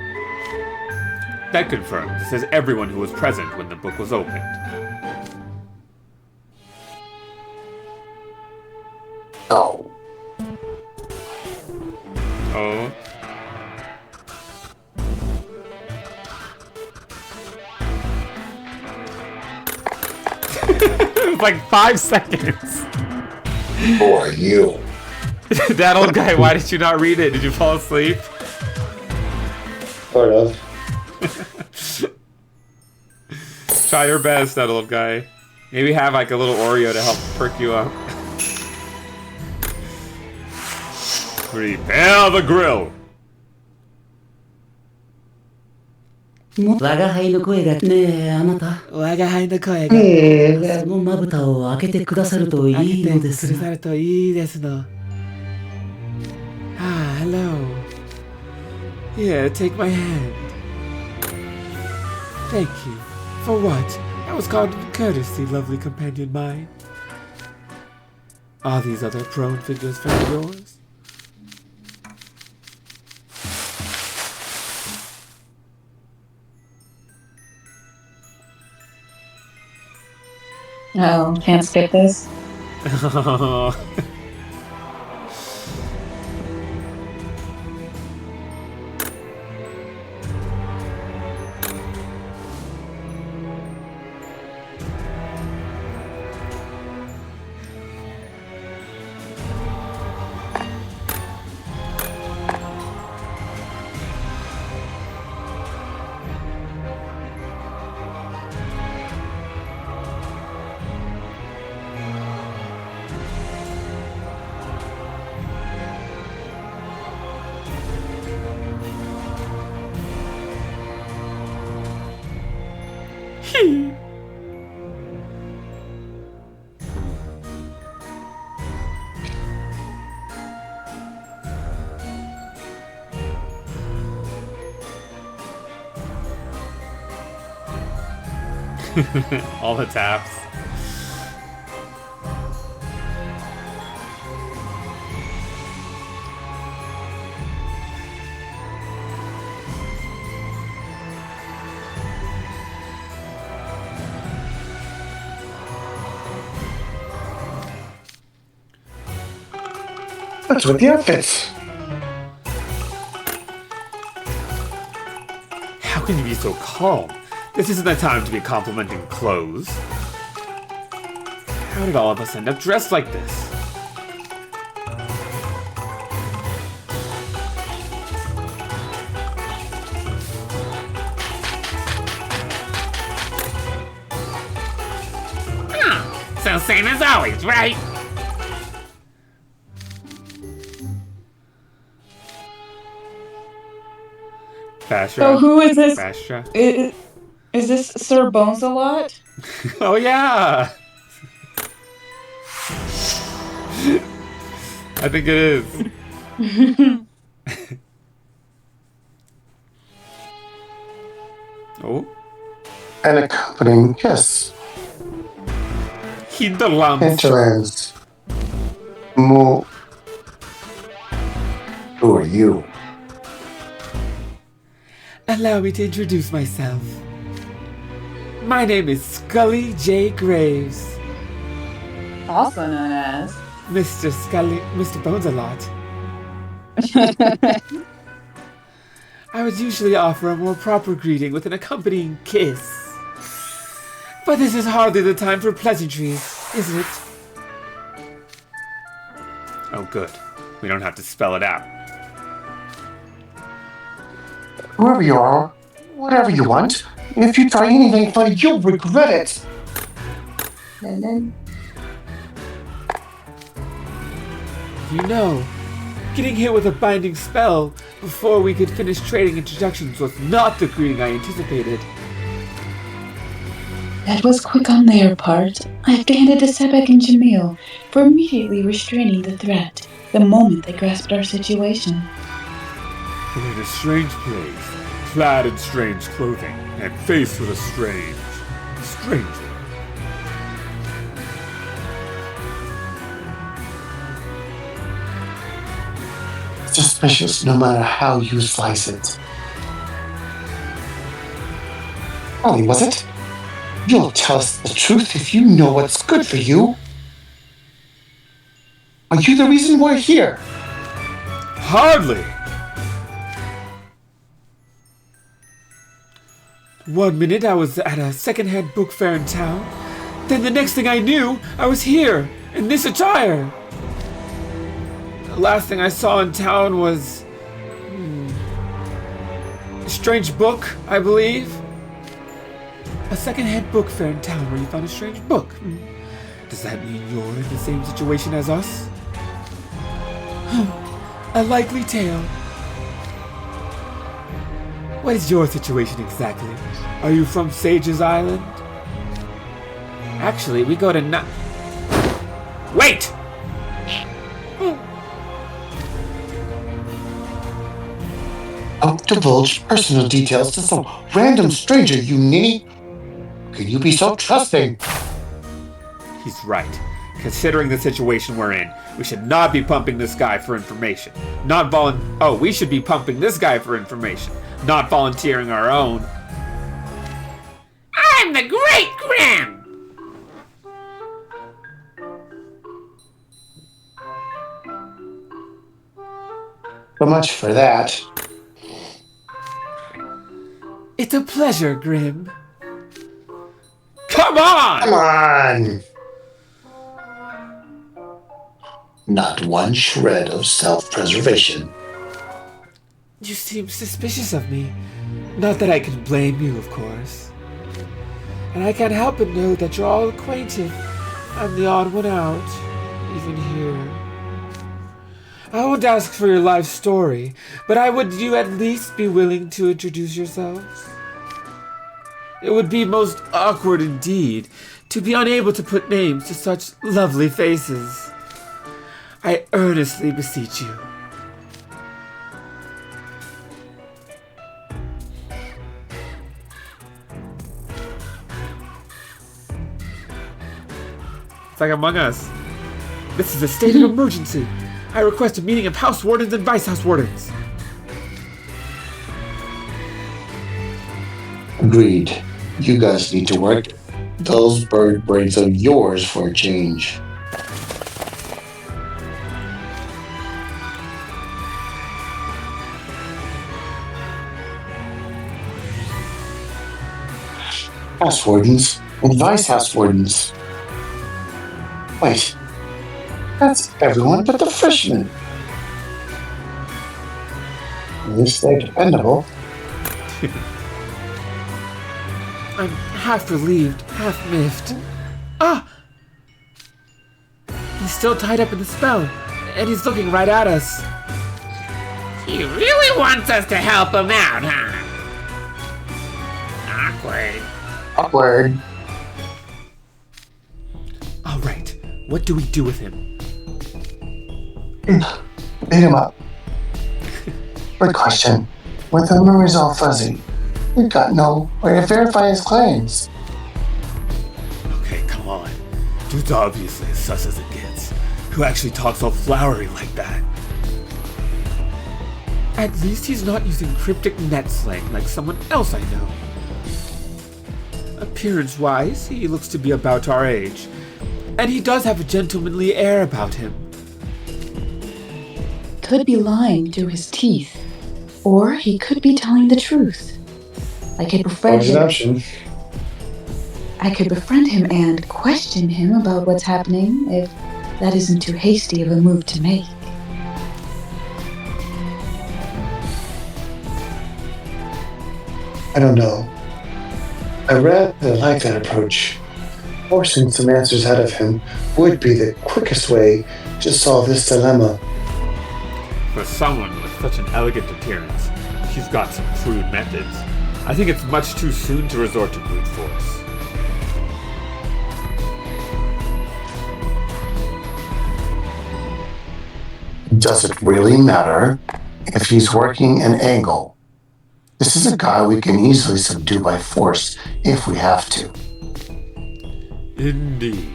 That confirms, says everyone who was present when the book was opened. Oh. Oh. It was like 5 seconds. Who are you? That old guy, why did you not read it? Did you fall asleep? Sort of. Try your best, that old guy. Maybe have like a little Oreo to help perk you up. Prepare the grill! 我が輩の声がねえあなた我が輩の声がそのまぶたを開けてくださるといいのですがるといいですの。Ah, hello. Here, take my hand. Thank you. For what? That was common courtesy, lovely companion mine. Are these other prone figures found yours? Oh, can't skip this. All the taps. What's with the outfits? How can you be so calm? This isn't the time to be complimenting clothes. How did all of us end up dressed like this? So same as always, right? Bastra. Oh, who is this? Bastra. Is this Sir Bones-a-Lot? Oh yeah! I think it is. Oh? An accompanying kiss. Hinterlands. Hinterlands. Mo. Who are you? Allow me to introduce myself. My name is Scully J. Graves. Also known as Mr. Bones a lot. I would usually offer a more proper greeting with an accompanying kiss. But this is hardly the time for pleasantries, is it? Oh, good. We don't have to spell it out. Whoever you are, whatever you want, if you try anything funny, you'll regret it. You know, getting hit with a binding spell before we could finish trading introductions was not the greeting I anticipated. That was quick on their part. I have to hand it to Sebek and Jamil for immediately restraining the threat the moment they grasped our situation. We're in a strange place, clad in strange clothing, and faced with a strange stranger. Suspicious no matter how you slice it. Ollie, was it? You'll tell us the truth if you know what's good for you. Are you the reason we're here? Hardly! 1 minute I was at a second-hand book fair in town. Then the next thing I knew, I was here, in this attire. The last thing I saw in town was... a strange book, I believe. A second-hand book fair in town where you found a strange book. Does that mean you're in the same situation as us? A likely tale. What is your situation exactly? Are you from Sage's Island? Actually, we go to Wait! Don't divulge personal details to some random stranger, you ninny. Can you be so trusting? He's right. Considering the situation we're in, we should not be pumping this guy for information. We should be pumping this guy for information, not volunteering our own. I'm the Great Grim! So much for that. It's a pleasure, Grim. Come on! Come on! Not one shred of self-preservation. You seem suspicious of me. Not that I can blame you, of course. And I can't help but know that you're all acquainted. I'm the odd one out, even here. I won't ask for your life story, but would you at least be willing to introduce yourselves? It would be most awkward indeed to be unable to put names to such lovely faces. I earnestly beseech you. It's like Among Us. This is a state of emergency. I request a meeting of House Wardens and Vice House Wardens. Agreed. You guys need to work those bird brains of yours for a change. House Wardens and Vice House Wardens. Wait, that's everyone but the freshmen. At least they're dependable. I'm half relieved, half miffed. Ah! He's still tied up in the spell, and he's looking right at us. He really wants us to help him out, huh? Awkward. Awkward. All right, what do we do with him? Beat him up. Good question. With the memories all fuzzy. We've got no way to verify his claims. Okay, come on. Dude's obviously as sus as it gets. Who actually talks all flowery like that? At least he's not using cryptic net slang like someone else I know. Appearance-wise, he looks to be about our age. And he does have a gentlemanly air about him. Could be lying through his teeth. Or he could be telling the truth. I could befriend him. I could befriend him and question him about what's happening if that isn't too hasty of a move to make. I don't know. I rather like that approach. Forcing some answers out of him would be the quickest way to solve this dilemma. For someone with such an elegant appearance, he's got some crude methods. I think it's much too soon to resort to brute force. Does it really matter if he's working an angle? This is a guy we can easily subdue by force if we have to. Indeed.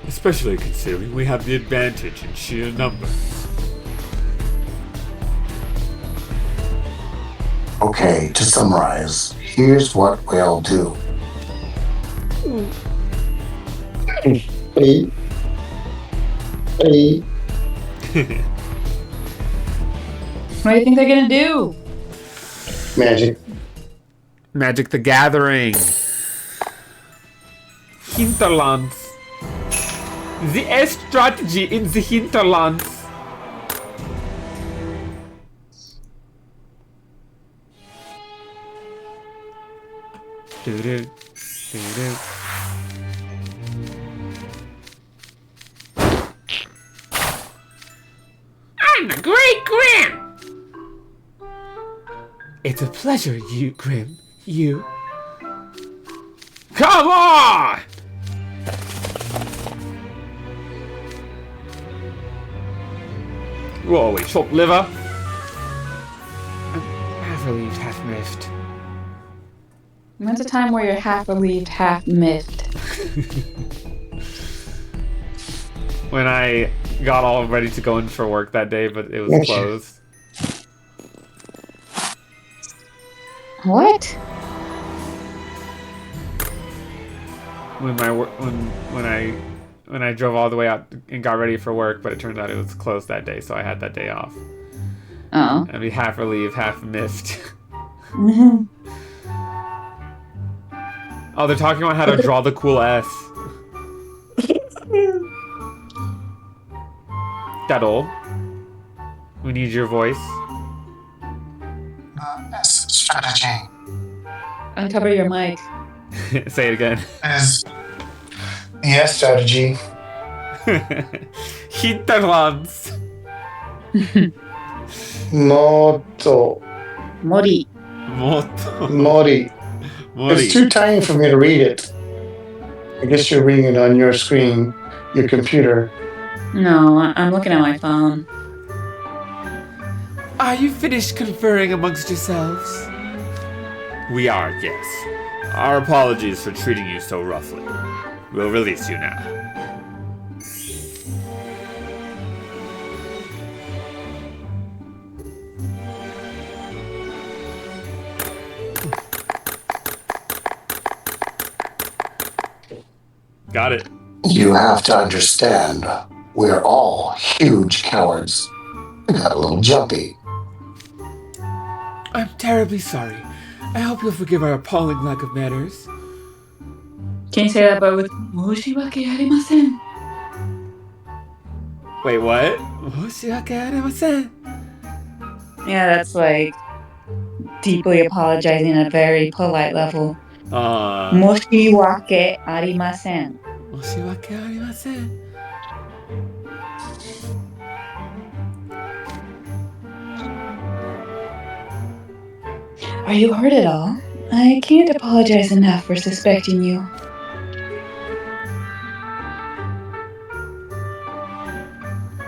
Especially considering we have the advantage in sheer numbers. Okay, to summarize, here's what we'll do. Hey. What do you think they're gonna do? Magic. Magic the Gathering. Hinterlands. The strategy in the Hinterlands. Do-do, do-do. I'm the Great Grim! It's a pleasure, you, Grim. You. Come on! Whoa, wait, chopped liver? I'm half relieved, half miffed. When's a time where you're half relieved, half miffed? When I got all ready to go in for work that day, but it was closed. What? When I drove all the way out and got ready for work, but it turned out it was closed that day, so I had that day off. Oh. I'd be half relieved, half miffed. Oh, they're talking about how to draw the cool S. Daddle, we need your voice. S strategy Uncover your mic. Say it again. is the S strategy. Hinterlands. Moto. Mori. Mori. It's too tiny for me to read it. I guess you're reading it on your screen, your computer. No, I'm looking at my phone. Are you finished conferring amongst yourselves? We are, yes. Our apologies for treating you so roughly. We'll release you now. Got it. You have to understand, we're all huge cowards. We got a little jumpy. I'm terribly sorry. I hope you'll forgive our appalling lack of manners. Can you say that but with Moshiwake arimasen? Wait, what? Moshiwake arimasen. Yeah, that's like deeply apologizing at a very polite level. Moshiwake arimasen. Moshiwake arimasen. Are you hurt at all? I can't apologize enough for suspecting you.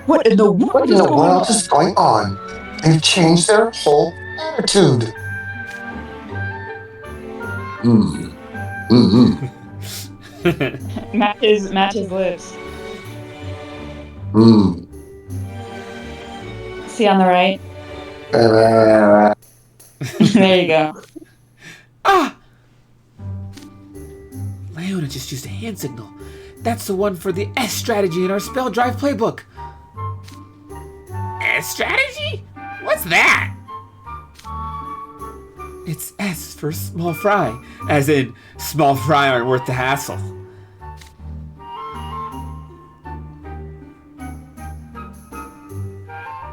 What in the world is going on? They've changed their whole attitude. Hmm. Mm-hmm. Matches lips. Hmm. See on the right? There you go. Ah! Leona just used a hand signal. That's the one for the S strategy in our spell drive playbook. S strategy? What's that? It's S for small fry, as in small fry aren't worth the hassle.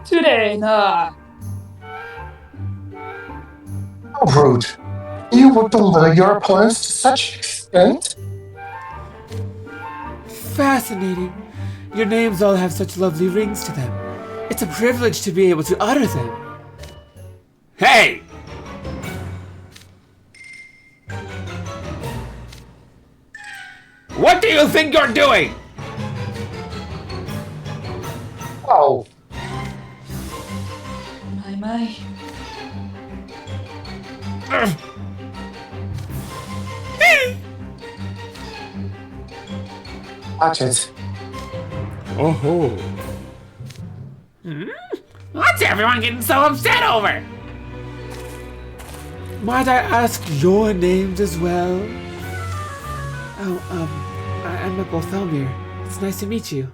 Today, nah. How rude. You would belittle your opponents to such extent? Fascinating. Your names all have such lovely rings to them. It's a privilege to be able to utter them. Hey! What do you think you're doing? Oh, My. watch it. Oh. What's everyone getting so upset over? Might I ask your names as well? Oh, I'm Thelmir. It's nice to meet you.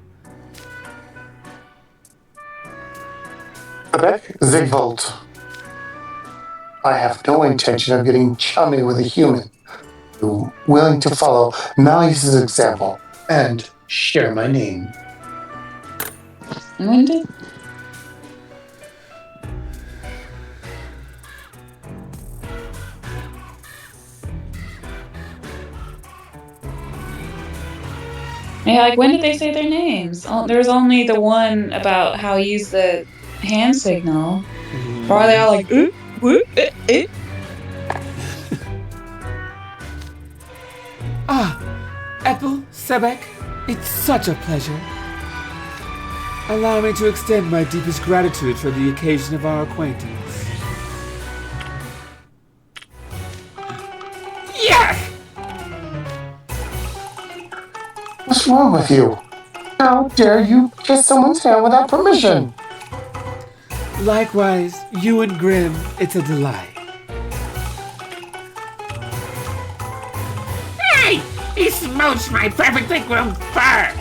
Quebec Zigvold. I have no intention of getting chummy with a human who willing to follow Malleus's example and share my name. Wendy? Yeah, like when did they say their names? There's only the one about how he used the hand signal. Or are they all like, ooh, woo, eh? Ethel, Sebek, it's such a pleasure. Allow me to extend my deepest gratitude for the occasion of our acquaintance. Yes! What's wrong with you? How dare you kiss someone's hand without permission? Likewise, you and Grim, it's a delight. Hey! He smooched my perfectly groomed fur!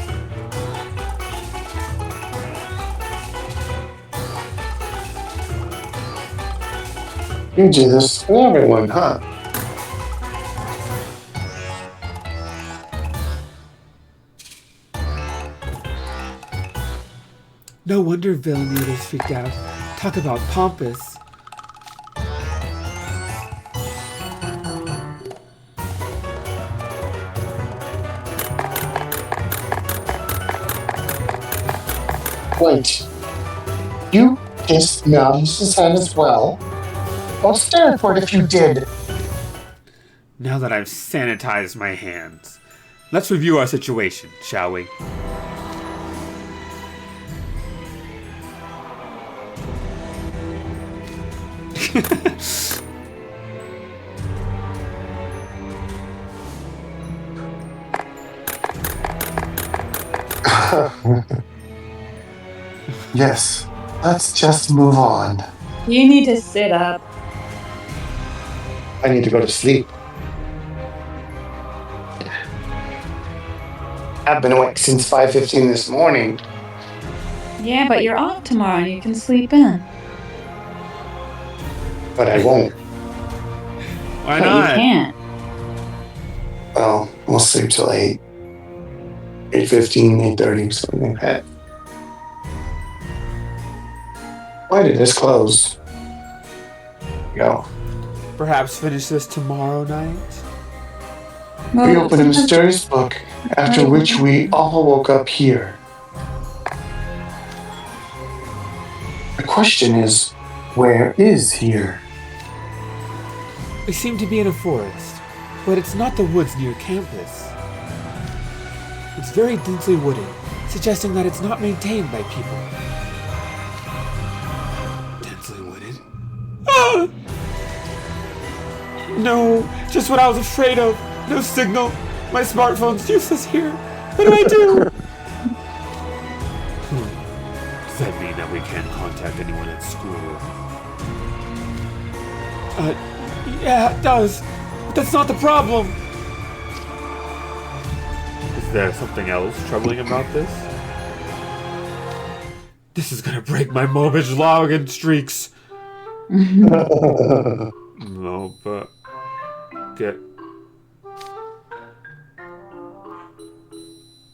You do this to everyone, huh? No wonder Villeneuve is freaked out. Talk about pompous. Wait. You kissed Malleus's hand as well? Don't stand for it if you did. Now that I've sanitized my hands, let's review our situation, shall we? Yes, let's just move on. You need to sit up. I need to go to sleep. I've been awake since 5:15 this morning. Yeah, but you're off tomorrow and you can sleep in. But I won't. Why But not? you can't. Well, we'll sleep till 8. 8:15, 8:30, something like that. Why did this close? Go. Perhaps finish this tomorrow night? We opened a mysterious book, after which we all woke up here. The question is, where is here? We seem to be in a forest, but it's not the woods near campus. It's very densely wooded, suggesting that it's not maintained by people. Densely wooded? Ah! No, just what I was afraid of. No signal. My smartphone's useless here. What do I do? Does that mean that we can't contact anyone at school? Yeah, it does. But that's not the problem. Is there something else troubling about this? This is gonna break my mortgage login streaks. No, but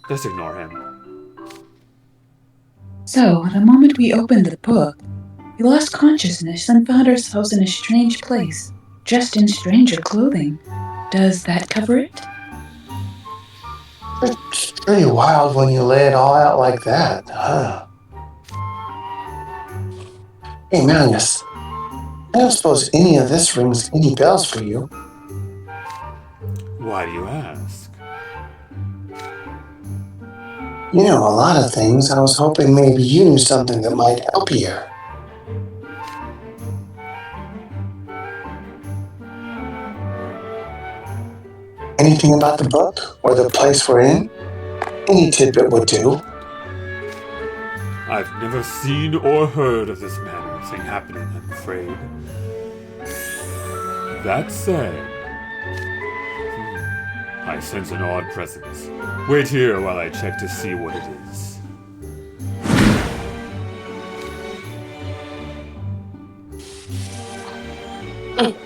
just ignore him. So, the moment we opened the book, we lost consciousness and found ourselves in a strange place, dressed in stranger clothing. Does that cover it? It's pretty wild when you lay it all out like that, huh? Hey, Malleus, I don't suppose any of this rings any bells for you. Why do you ask? You know a lot of things. I was hoping maybe you knew something that might help you. Anything about the book or the place we're in? Any tidbit would do. I've never seen or heard of this manner of thing happening, I'm afraid. That said, I sense an odd presence. Wait here while I check to see what it is.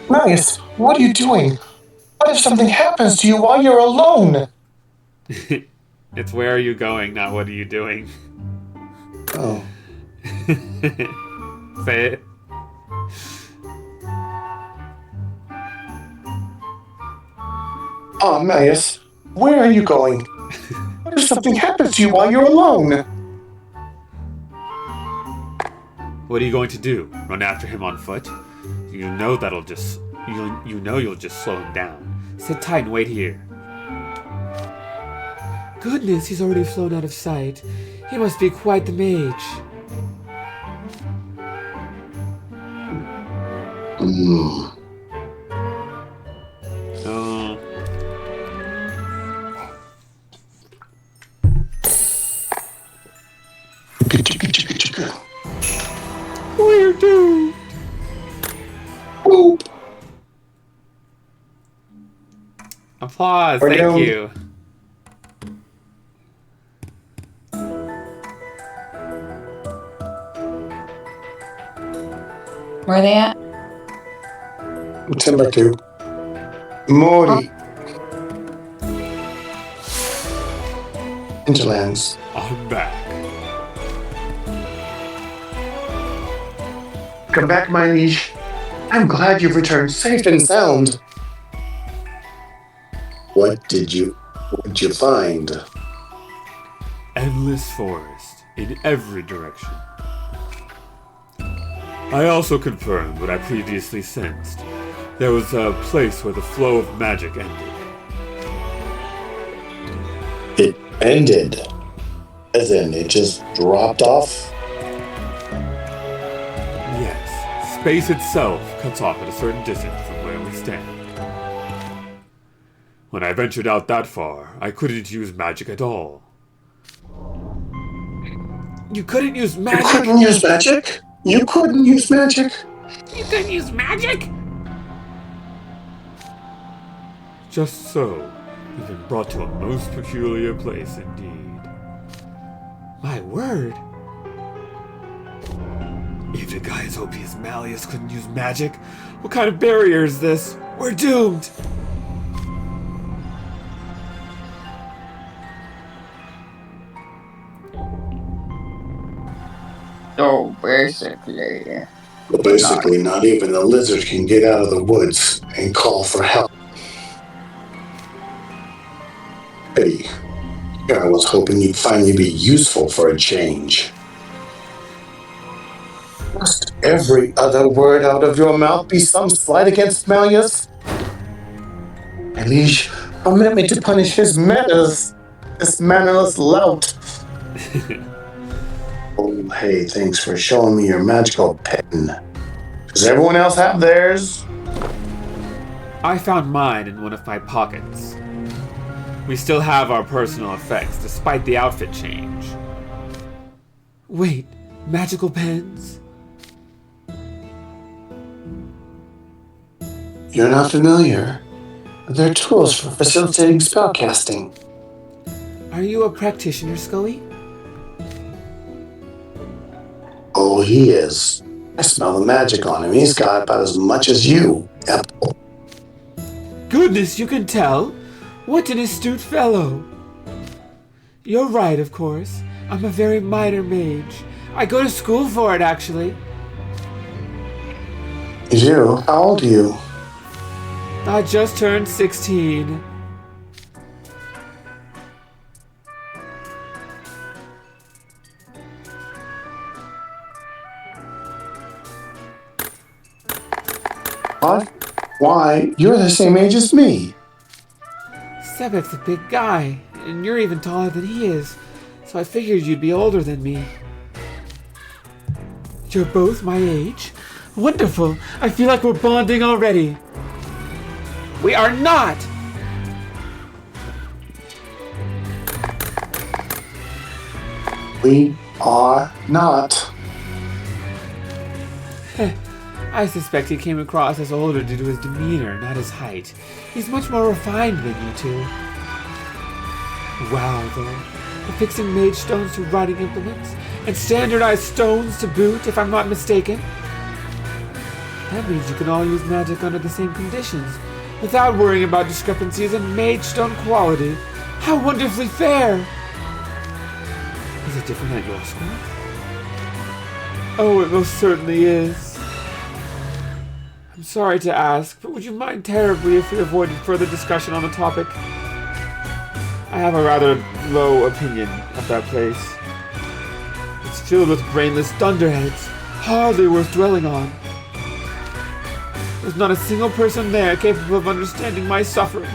Malleus, what are you doing? What if something happens to you while you're alone? It's where are you going, not what are you doing. Oh. Say it. Oh, Malleus, where are you going? What if something happens to you while you're alone? What are you going to do? Run after him on foot? You know that'll just... You know you'll just slow him down. Sit tight and wait here. Goodness, he's already flown out of sight. He must be quite the mage. Oh. We're doomed. Boop. Applause, We're thank doomed. you. Where are they at? Timbuktu. Mori. Hinterlands. I'm back. Come back, my liege. I'm glad you've returned safe and sound. What did you find? Endless forest in every direction. I also confirmed what I previously sensed. There was a place where the flow of magic ended. It ended. As in, it just dropped off? Yes, space itself cuts off at a certain distance from where we stand. When I ventured out that far, I couldn't use magic at all. You couldn't use You magic? couldn't use magic? You couldn't use magic? You couldn't use magic? Just so, we've been brought to a most peculiar place indeed. My word! Even a guy as OP as Malleus couldn't use magic? What kind of barrier is this? We're doomed! So basically, Well, basically, not even the lizard can get out of the woods and call for help. Pity. I was hoping you'd finally be useful for a change. Must every other word out of your mouth be some slight against Malleus? My liege, permit me to punish his manners, this mannerless lout. Oh, hey, thanks for showing me your magical pen. Does everyone else have theirs? I found mine in one of my pockets. We still have our personal effects, despite the outfit change. Wait, magical pens? You're not familiar. They're tools for facilitating spellcasting. Are you a practitioner, Scully? Oh, he is. I smell the magic on him. He's got about as much as you, Apple. Goodness, you can tell. What an astute fellow. You're right, of course. I'm a very minor mage. I go to school for it, actually. You do? How old are you? I just turned 16. What? Why? You're the same age as me. Sebek's a big guy, and you're even taller than he is, so I figured you'd be older than me. You're both my age? Wonderful! I feel like we're bonding already. We are not! We are not. I suspect he came across as older due to his demeanor, not his height. He's much more refined than you two. Wow, though. Affixing mage stones to writing implements, and standardized stones to boot, if I'm not mistaken. That means you can all use magic under the same conditions, without worrying about discrepancies in mage stone quality. How wonderfully fair! Is it different at your school? Oh, it most certainly is. I'm sorry to ask, but would you mind terribly if we avoided further discussion on the topic? I have a rather low opinion of that place. It's filled with brainless dunderheads, hardly worth dwelling on. There's not a single person there capable of understanding my suffering.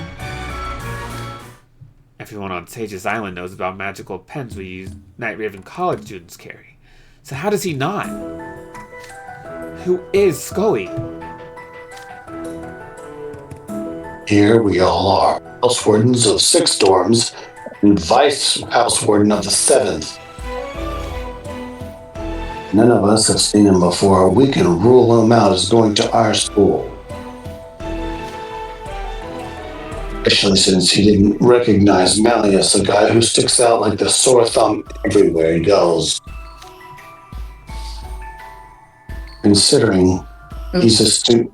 Everyone on Sage's Island knows about magical pens we Night Raven college students carry. So how does he not? Who is Scully? Here we all are, house wardens of 6 dorms and vice house warden of the 7th. None of us have seen him before. We can rule him out as going to our school. Especially since he didn't recognize Malleus, a guy who sticks out like the sore thumb everywhere he goes. Considering he's a student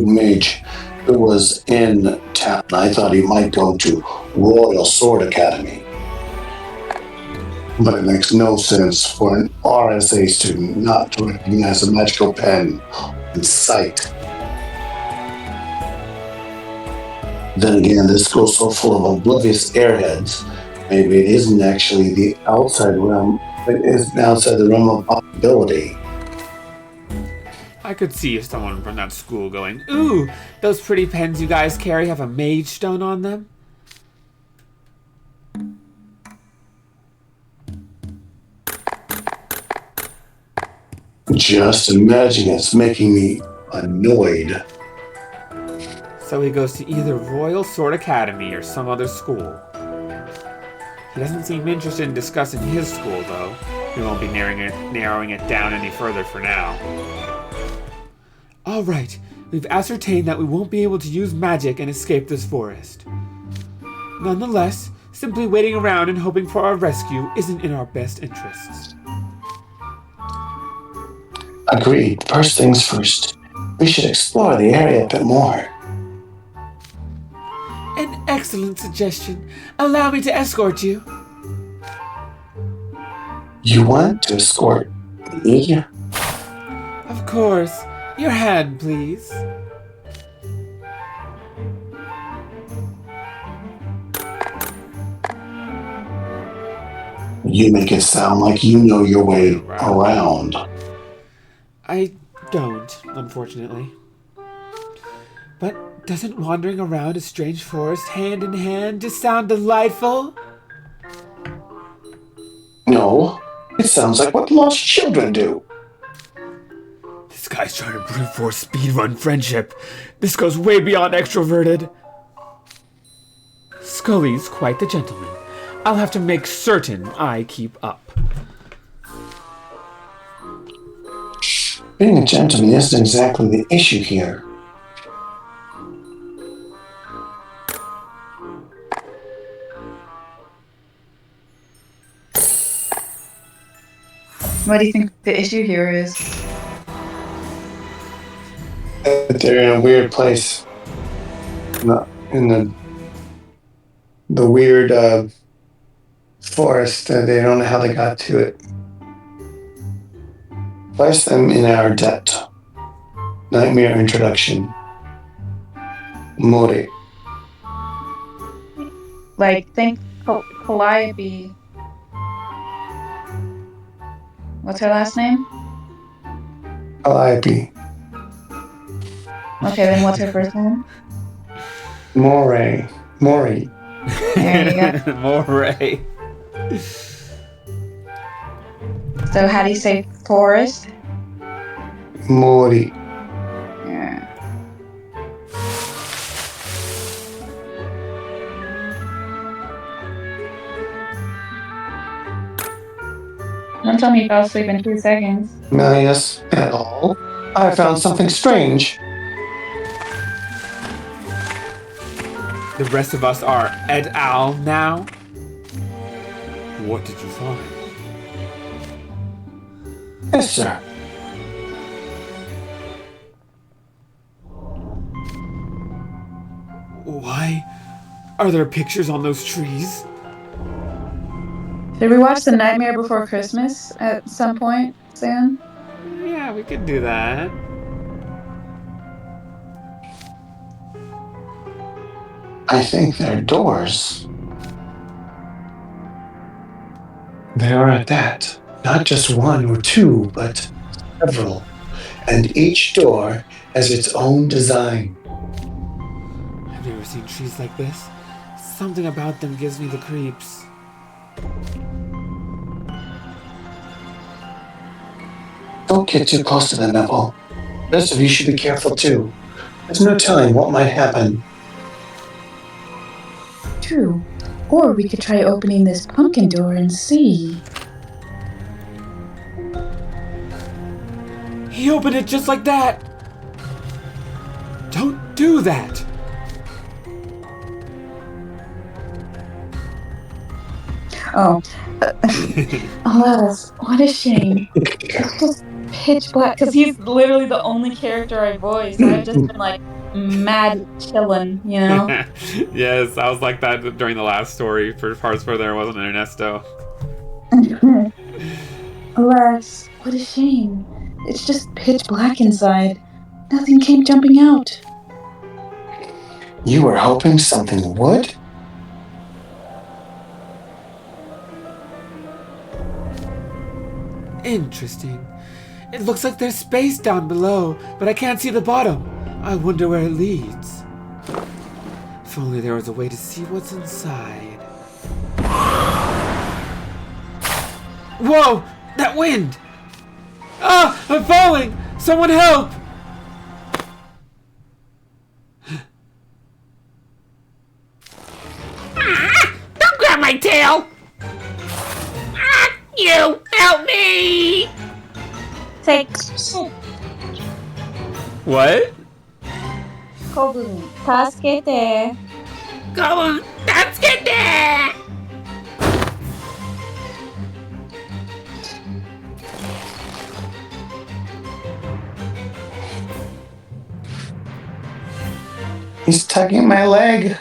mage who was in town, I thought he might go to Royal Sword Academy. But it makes no sense for an RSA student not to recognize a magical pen in sight. Then again, this school's so full of oblivious airheads. Maybe it isn't actually the outside realm, it is outside the realm of possibility. I could see someone from that school going, "Ooh, those pretty pens you guys carry have a mage stone on them." Just imagine it's making me annoyed. So he goes to either Royal Sword Academy or some other school. He doesn't seem interested in discussing his school, though. We won't be narrowing it down any further for now. Alright, we've ascertained that we won't be able to use magic and escape this forest. Nonetheless, simply waiting around and hoping for our rescue isn't in our best interests. Agreed. First things first. We should explore the area a bit more. An excellent suggestion. Allow me to escort you. You want to escort me? Of course. Your hand, please. You make it sound like you know your way around. I don't, unfortunately. But doesn't wandering around a strange forest hand in hand just sound delightful? No, it sounds like what lost children do. This guy's trying to brute force speedrun friendship. This goes way beyond extroverted. Scully's quite the gentleman. I'll have to make certain I keep up. Being a gentleman isn't exactly the issue here. What do you think the issue here is? That they're in a weird place. In the weird forest. They don't know how they got to it. Place them in our debt. Nightmare introduction. Mori. Like, think Calliope. What's her last name? Calliope. Okay, then what's her first name? Mori. There you go. Moray. So how do you say forest? Mori. Yeah. Don't tell me you fell asleep in 2 seconds. Yes, at all. I found something strange. The rest of us are et al. Now? What did you find? Yes, sir. Why are there pictures on those trees? Did we watch The Nightmare Before Christmas at some point soon? Yeah, we could do that. I think they're doors. They are at that. Not just one or two, but several. And each door has its own design. Have you ever seen trees like this? Something about them gives me the creeps. Don't get too close to them, Neville. The rest of you should be careful too. There's no telling what might happen. True. Or we could try opening this pumpkin door and see. He opened it just like that! Don't do that! Oh. Alas, what a shame. It's just pitch black, because he's literally the only character I voiced. I've just been like mad chillin', you know? Yes, I was like that during the last story for parts where there wasn't Ernesto. Alas, what a shame. It's just pitch black inside. Nothing came jumping out. You were hoping something would? Interesting. It looks like there's space down below, but I can't see the bottom. I wonder where it leads. If only there was a way to see what's inside. Whoa! That wind! Ah! I'm falling! Someone help! Don't grab my tail! Ah, you! Help me! Take What? Kobu. Tasukete. Go on! Let's get there! He's tugging my leg.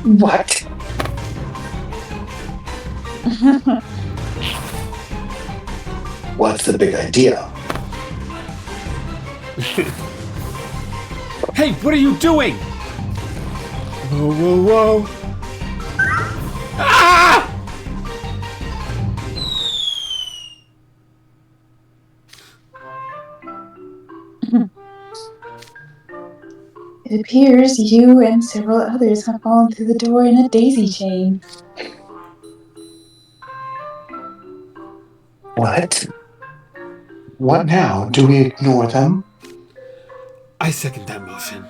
What? What's the big idea? Hey, what are you doing? Whoa, whoa, whoa. Ah! It appears you and several others have fallen through the door in a daisy chain. What? What now? Do we ignore them? I second that motion.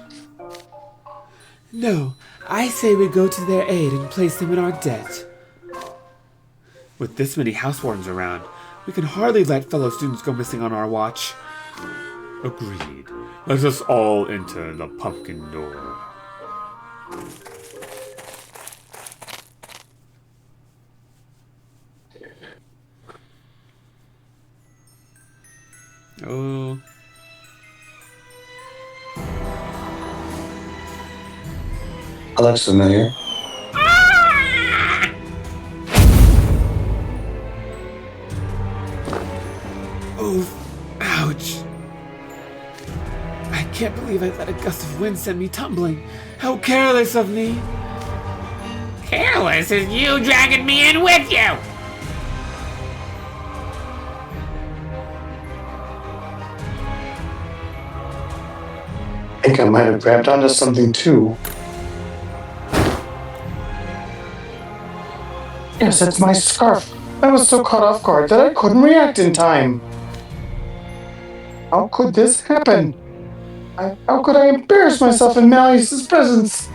No, I say we go to their aid and place them in our debt. With this many housewardens around, we can hardly let fellow students go missing on our watch. Agreed. Let us all enter the pumpkin door. Oh. That looks familiar. Oh, ouch. I can't believe I let a gust of wind send me tumbling. How careless of me. Careless is you dragging me in with you. I think I might have grabbed onto something too. Yes, it's my scarf. I was so caught off guard that I couldn't react in time. How could this happen? How could I embarrass myself in Malleus's presence?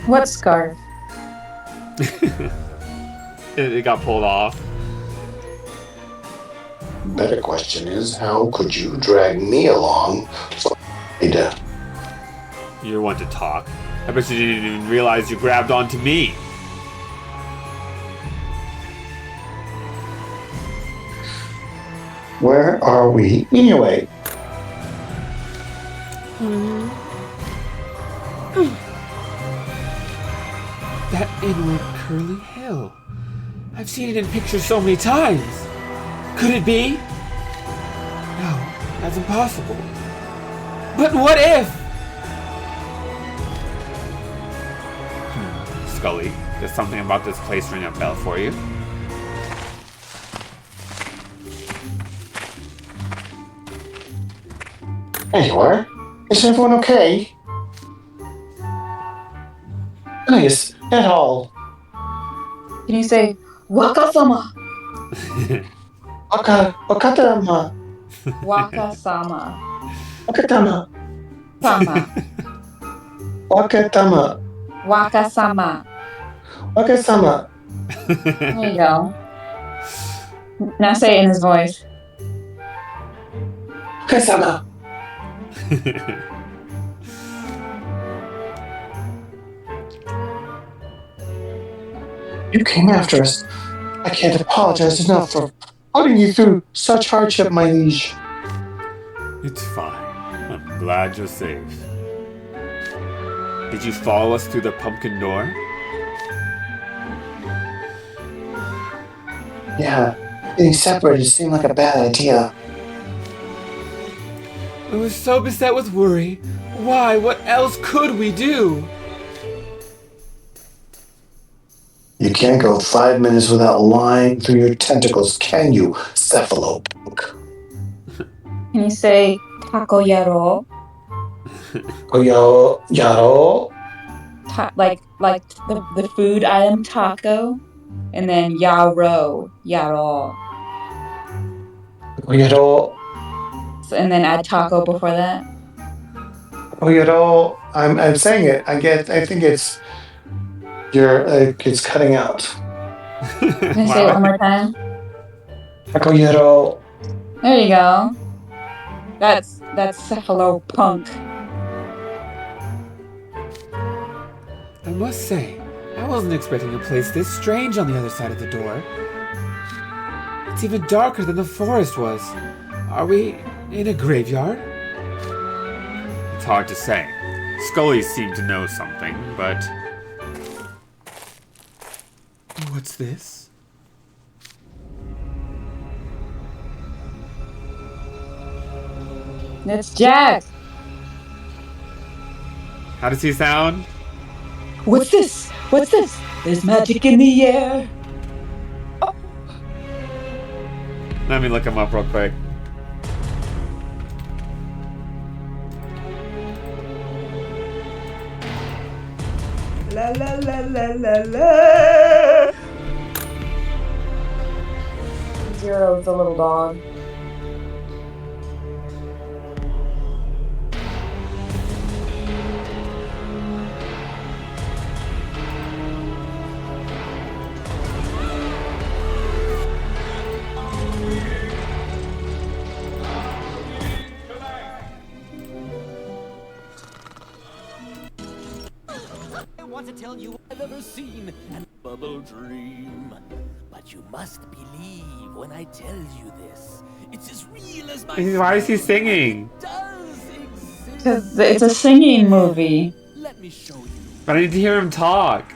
What scarf? It got pulled off. Better question is, how could you drag me along? Ada. You're one to talk. I bet you didn't even realize you grabbed onto me. Where are we anyway? That inward curly hill. I've seen it in pictures so many times. Could it be? No, that's impossible. But what if? Scully, does something about this place ring a bell for you? There you are. Is everyone okay? Nice, at all. Can you say Waka-sama? Wakatama. Waka-sama. Wakatama. Sama. Wakatama. Waka-sama. Wakasama. There you go. Now say it in his voice. Wakasama. You came after us. I can't apologize enough for putting you through such hardship, my liege. It's fine. I'm glad you're safe. Did you follow us through the pumpkin door? Yeah, getting separated seemed like a bad idea. I was so beset with worry. Why? What else could we do? You can't go 5 minutes without lying through your tentacles, can you, cephalopunk? Can you say taco yaro? Koyo yaro? Like the food item taco, and then yaro. Koyaro. So, and then add taco before that. Koyaro. I'm saying it. I think it's it's cutting out. Can you say it one more time? Koyaro. There you go. That's cephalopunk. I must say, I wasn't expecting a place this strange on the other side of the door. It's even darker than the forest was. Are we in a graveyard? It's hard to say. Scully seemed to know something, but... What's this? It's Jack. How does he sound? What's this? What's this? There's magic in the air. Let me look him up real quick. la la la la la la. Zero's the little dog. I want to tell you I've ever seen a bubble dream. But you must believe when I tell you this. It's as real as my Why is he singing? does exist. Because it's a singing movie. Let me show you. But I need to hear him talk.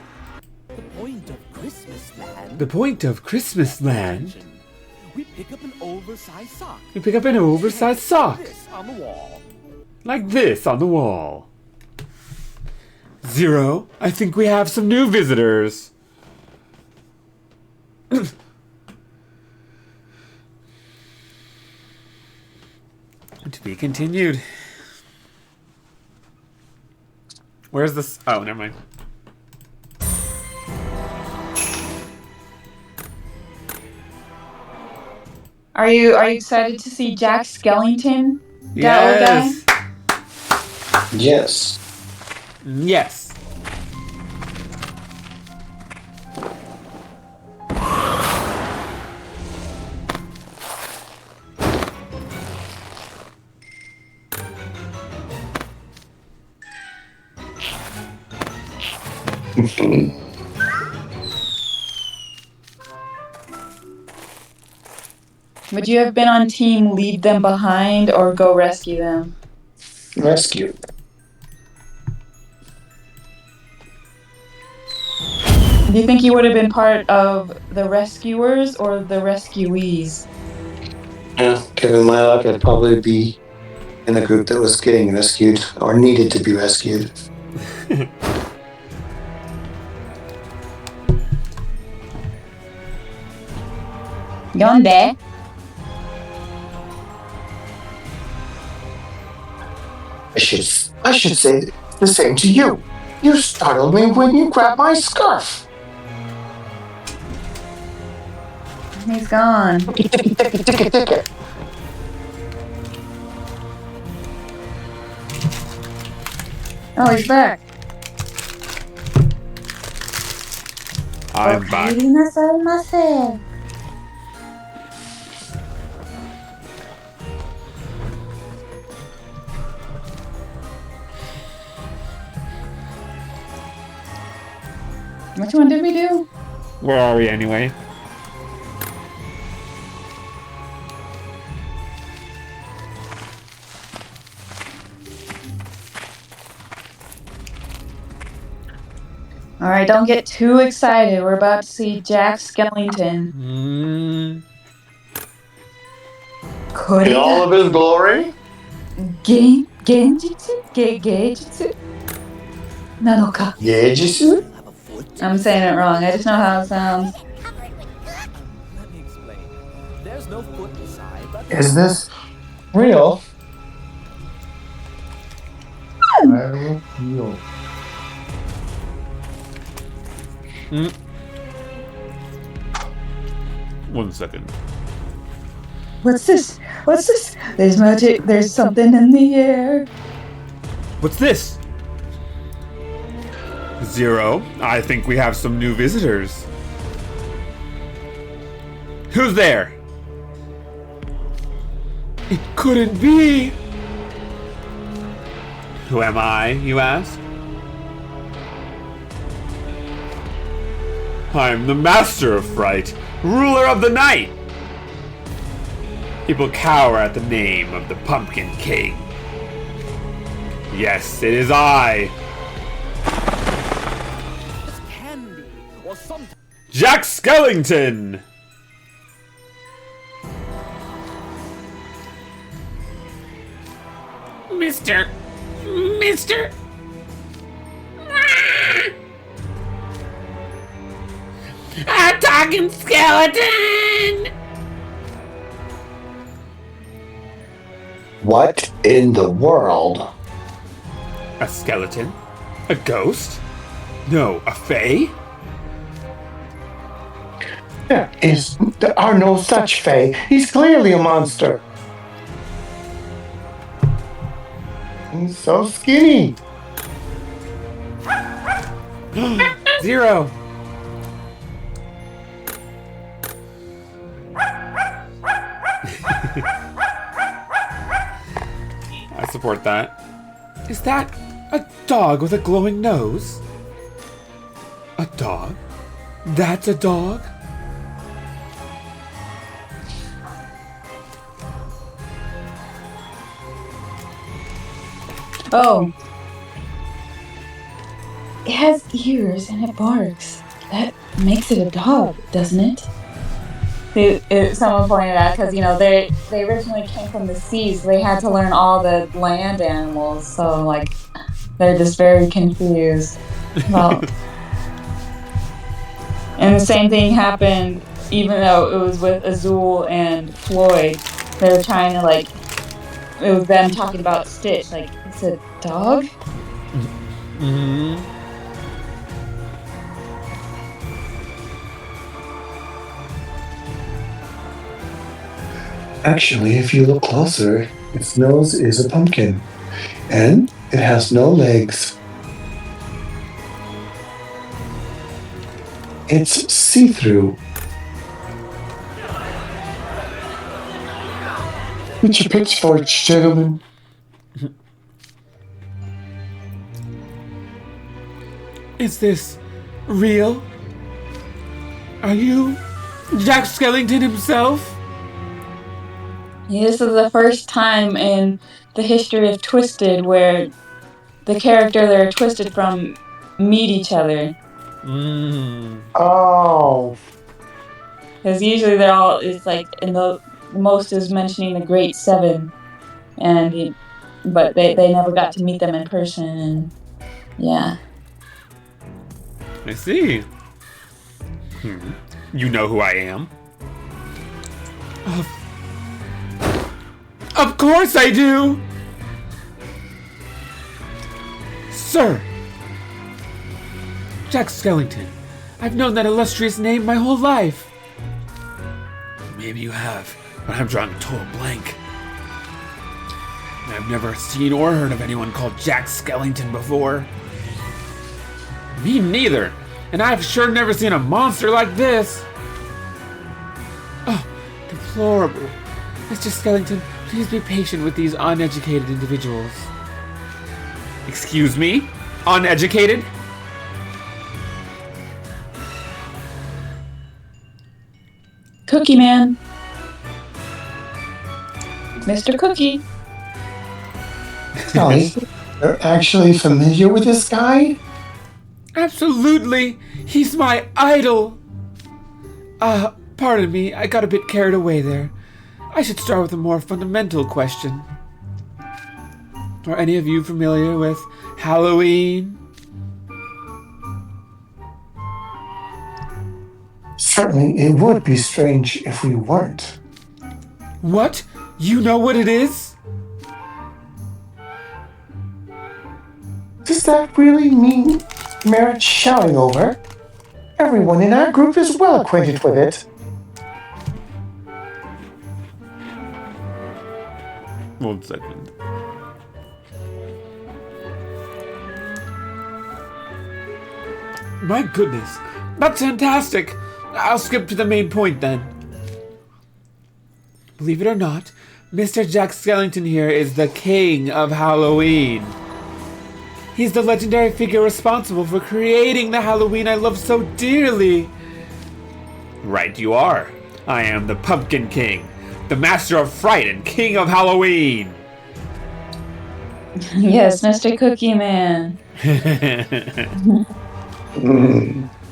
The point of Christmas Land. The point of Christmas Land. We pick up an oversized sock. You pick up an oversized sock. This on the wall. Like this on the wall. Zero, I think we have some new visitors. To be continued. Where's this? Oh, never mind. Are you excited to see Jack Skellington? Yes. Yes. Yes. Would you have been on team leave them behind or go rescue them? Rescue. Do you think you would have been part of the rescuers or the rescuees? Yeah, given my luck, I'd probably be in the group that was getting rescued or needed to be rescued. Yonde? I should say the same to you. You startled me when you grabbed my scarf. He's gone. Oh, he's back. I'm back. Which one did we do? Where are we anyway? Alright, don't get too excited. We're about to see Jack Skellington. In all of his glory? Genjutsu? Geijutsu? Nanoka. Yejisu? I'm saying it wrong. I just know how it sounds. Let me explain. There's no foot inside, but Is this real? I will heal. One second. What's this? What's this? There's magic. There's something in the air. What's this? Zero, I think we have some new visitors. Who's there? It couldn't be. Who am I, you ask? I'm the Master of Fright, ruler of the night. People cower at the name of the Pumpkin King. Yes, it is I. candy or some. Jack Skellington! Mister. A talking skeleton! What in the world? A skeleton? A ghost? No, a fae? There are no such fae. He's clearly a monster. He's so skinny. 0. I support that. Is that a dog with a glowing nose? A dog? That's a dog? Oh. It has ears and it barks. That makes it a dog, doesn't it? Someone pointed out because, they originally came from the seas. They had to learn all the land animals. So, they're just very confused. Well, and the same thing happened, even though it was with Azul and Floyd. They were trying to, it was them talking about Stitch. It's a dog? Mm-hmm. Actually, if you look closer, its nose is a pumpkin, and it has no legs. It's see-through. Get your pitchforks, gentlemen. Is this real? Are you Jack Skellington himself? This is the first time in the history of Twisted where the character they're twisted from meet each other. Oh. Because usually they're all, it's in the most is mentioning the Great Seven, but they never got to meet them in person, and yeah. I see. You know who I am? Of course I do! Sir! Jack Skellington. I've known that illustrious name my whole life. Maybe you have, but I'm drawing a total blank. I've never seen or heard of anyone called Jack Skellington before. Me neither, and I've sure never seen a monster like this. Oh, deplorable. Mr. Skellington, please be patient with these uneducated individuals. Excuse me? Uneducated? Cookie Man. Mr. Cookie. Sally, you're actually familiar with this guy? Absolutely! He's my idol! Pardon me, I got a bit carried away there. I should start with a more fundamental question. Are any of you familiar with Halloween? Certainly, it would be strange if we weren't. What? You know what it is? Does that really mean merit shouting over? Everyone in our group is well acquainted with it. 1 second. My goodness, that's fantastic! I'll skip to the main point then. Believe it or not, Mr. Jack Skellington here is the king of Halloween. He's the legendary figure responsible for creating the Halloween I love so dearly. Right you are. I am the Pumpkin King, the master of fright and king of Halloween. Yes, Mr. Cookie Man.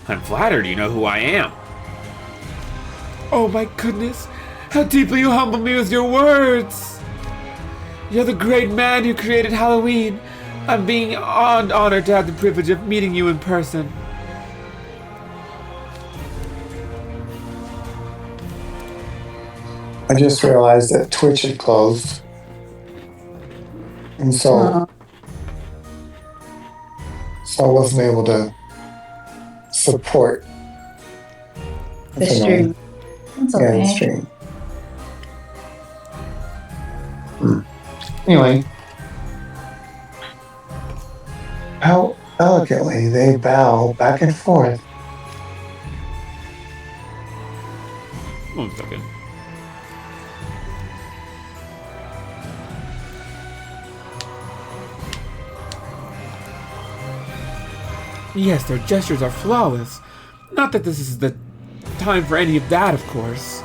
I'm flattered you know who I am. Oh my goodness, how deeply you humble me with your words. You're the great man who created Halloween. I'm being honored to have the privilege of meeting you in person. I just realized that Twitch had closed. And so I wasn't able to support. The stream. That's Yeah, okay. the stream. Anyway, how elegantly they bow back and forth. 1 second. Yes, their gestures are flawless. Not that this is the time for any of that, of course.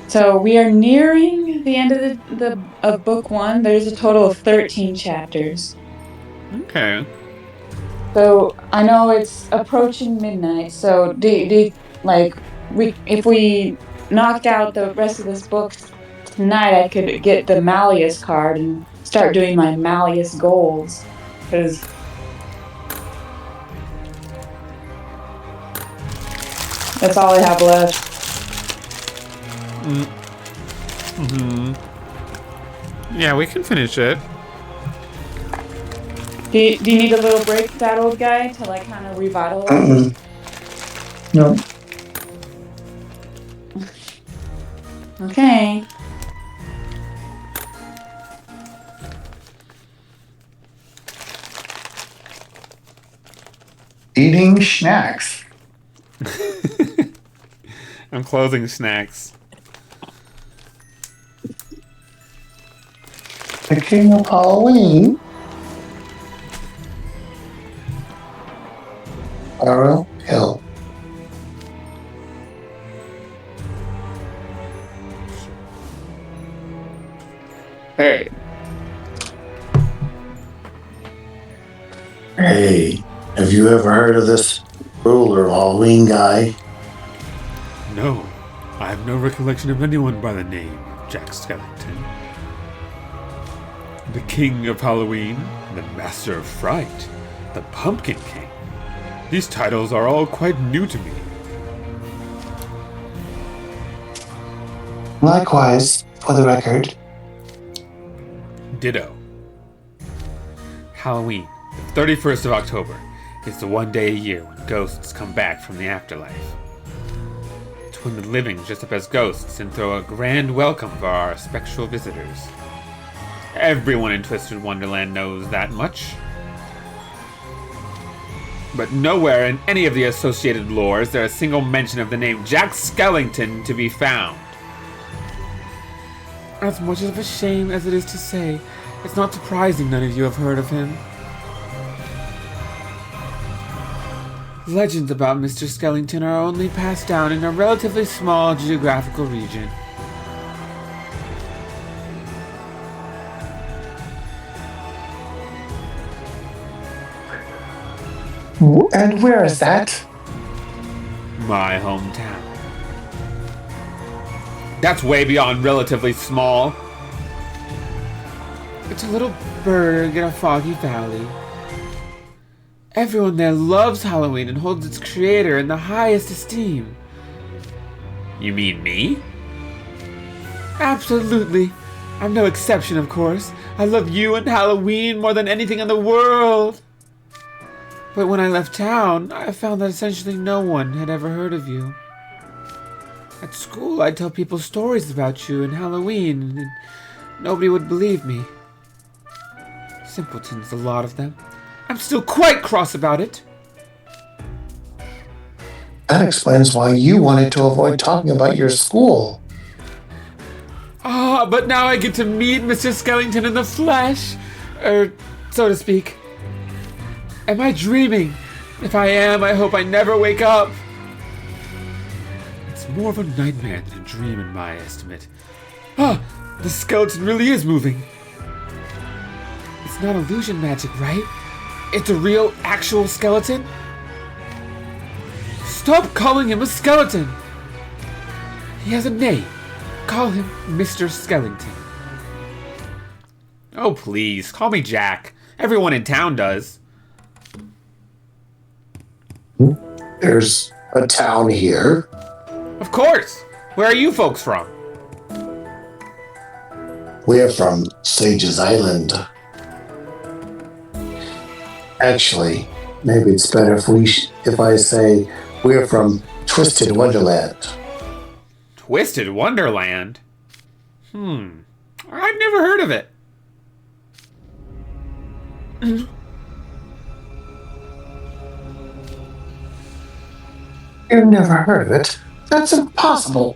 So we are nearing the end of book 1. There's a total of 13 chapters. Okay. So I know it's approaching midnight. So if we knocked out the rest of this book tonight, I could get the Malleus card and start doing my Malleus goals. Because that's all I have left. Yeah, we can finish it. Do you need a little break, that old guy, to like kind of revitalize? No. Okay. Eating snacks. I'm closing snacks. The King of Halloween. Arrow Hill. Hey, Hey, have you ever heard of this ruler Halloween guy? No, I have no recollection of anyone by the name Jack Skellington. The King of Halloween, the Master of Fright, the Pumpkin King. These titles are all quite new to me. Likewise, for the record. Ditto. Halloween, the 31st of October, is the one day a year when ghosts come back from the afterlife. It's when the living dress up as ghosts and throw a grand welcome for our spectral visitors. Everyone in Twisted Wonderland knows that much. But nowhere in any of the associated lore is there a single mention of the name Jack Skellington to be found. As much of a shame as it is to say, it's not surprising none of you have heard of him. Legends about Mr. Skellington are only passed down in a relatively small geographical region. And where is that? My hometown. That's way beyond relatively small. It's a little burg in a foggy valley. Everyone there loves Halloween and holds its creator in the highest esteem. You mean me? Absolutely. I'm no exception, of course. I love you and Halloween more than anything in the world. But when I left town, I found that essentially no one had ever heard of you. At school, I'd tell people stories about you and Halloween, and nobody would believe me. Simpletons, a lot of them. I'm still quite cross about it. That explains why you wanted to avoid talking about your school. Ah, but now I get to meet Mr. Skellington in the flesh, so to speak. Am I dreaming? If I am, I hope I never wake up. It's more of a nightmare than a dream in my estimate. Ah, the skeleton really is moving. It's not illusion magic, right? It's a real, actual skeleton? Stop calling him a skeleton! He has a name. Call him Mr. Skellington. Oh, please, call me Jack. Everyone in town does. There's a town here. Of course! Where are you folks from? We're from Sage's Island. Actually, maybe it's better if I say we're from Twisted Wonderland. Twisted Wonderland? I've never heard of it. You've never heard of it? That's impossible.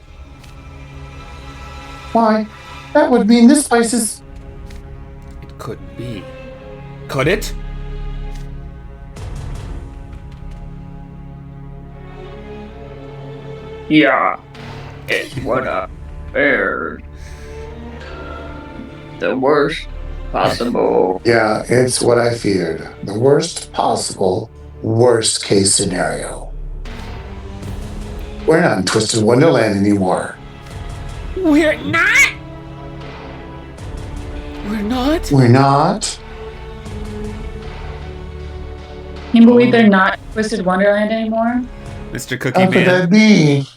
Why, that would mean this place is... It couldn't be. Could it? Yeah, it's what I feared. The worst possible. Yeah, it's what I feared. The worst possible, worst case scenario. We're not in Twisted Wonderland anymore. We're not? We're not? We're not? Can you believe they're not Twisted Wonderland anymore? Mr. Cookie How could Man. that be?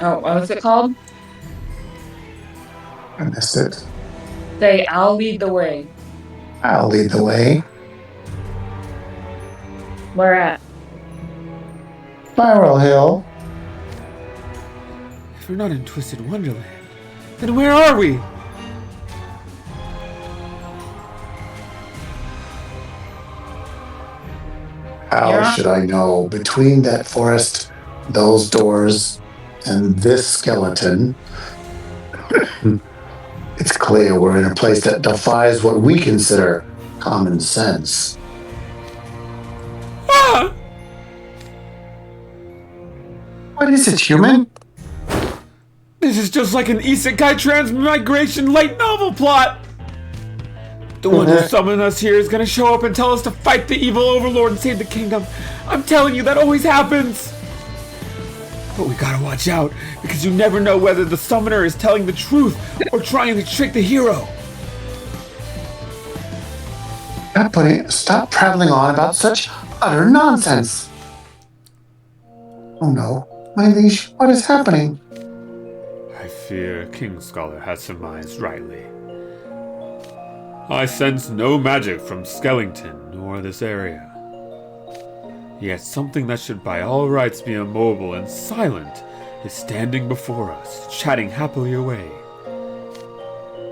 Oh, what was it called? I missed it. Say, I'll lead the way. I'll lead the way. Where at? Spiral Hill. If we're not in Twisted Wonderland, then where are we? How should I know? Between that forest, those doors, and this skeleton, it's clear we're in a place that defies what we consider common sense. Ah! What is it, human? This is just like an Isekai Transmigration light novel plot! The one who summoned us here is gonna show up and tell us to fight the evil overlord and save the kingdom. I'm telling you, that always happens! But we gotta watch out, because you never know whether the summoner is telling the truth or trying to trick the hero. Stop prattling on about such utter nonsense. Oh no, my liege, what is happening? I fear King Scholar has surmised rightly. I sense no magic from Skellington nor this area. Yet something that should by all rights be immobile and silent is standing before us, chatting happily away.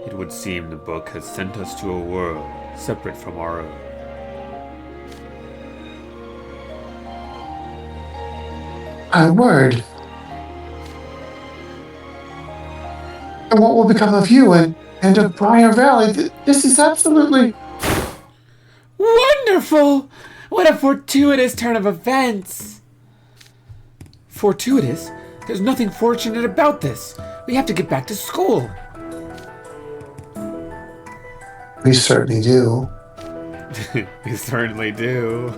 It would seem the book has sent us to a world separate from our own. My word. And what will become of you and of Briar Valley? This is absolutely... Wonderful! What a fortuitous turn of events! Fortuitous? There's nothing fortunate about this. We have to get back to school. We certainly do. We certainly do.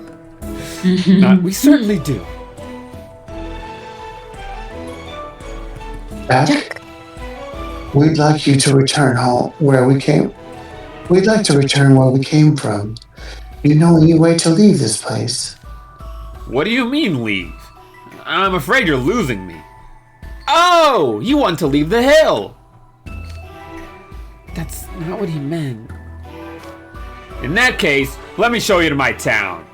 We certainly do. Jack, we'd like you to return home where we came. We'd like to return where we came from. You know any way to leave this place? What do you mean leave? I'm afraid you're losing me. Oh, you want to leave the hill. That's not what he meant. In that case, let me show you to my town.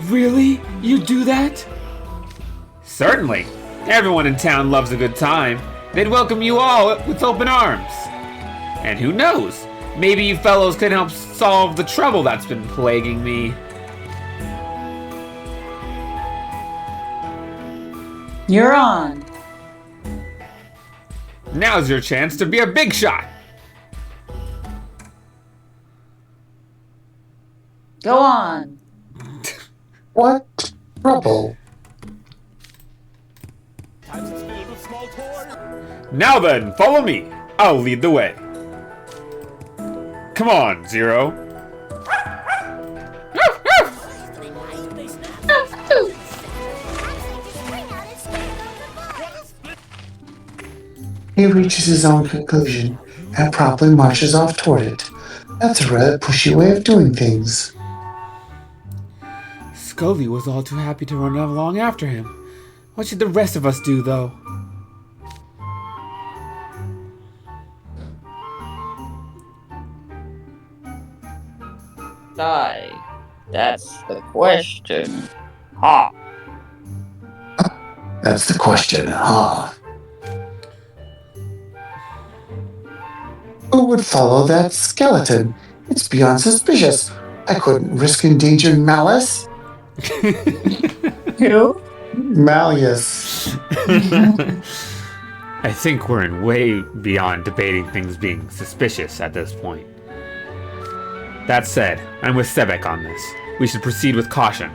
Really? You do that? Certainly. Everyone in town loves a good time. They'd welcome you all with open arms. And who knows? Maybe you fellows can help solve the trouble that's been plaguing me. You're on. Now's your chance to be a big shot. Go on. What trouble? Now then, follow me. I'll lead the way. Come on, Zero. he reaches his own conclusion and promptly marches off toward it. That's a rather pushy way of doing things. Scully was all too happy to run along after him. What should the rest of us do, though? Die. That's the question. Ha! That's the question, huh? Who would follow that skeleton? It's beyond suspicious. I couldn't risk endangering Malice. Who? Malleus. I think we're in way beyond debating things being suspicious at this point. That said, I'm with Sebek on this. We should proceed with caution.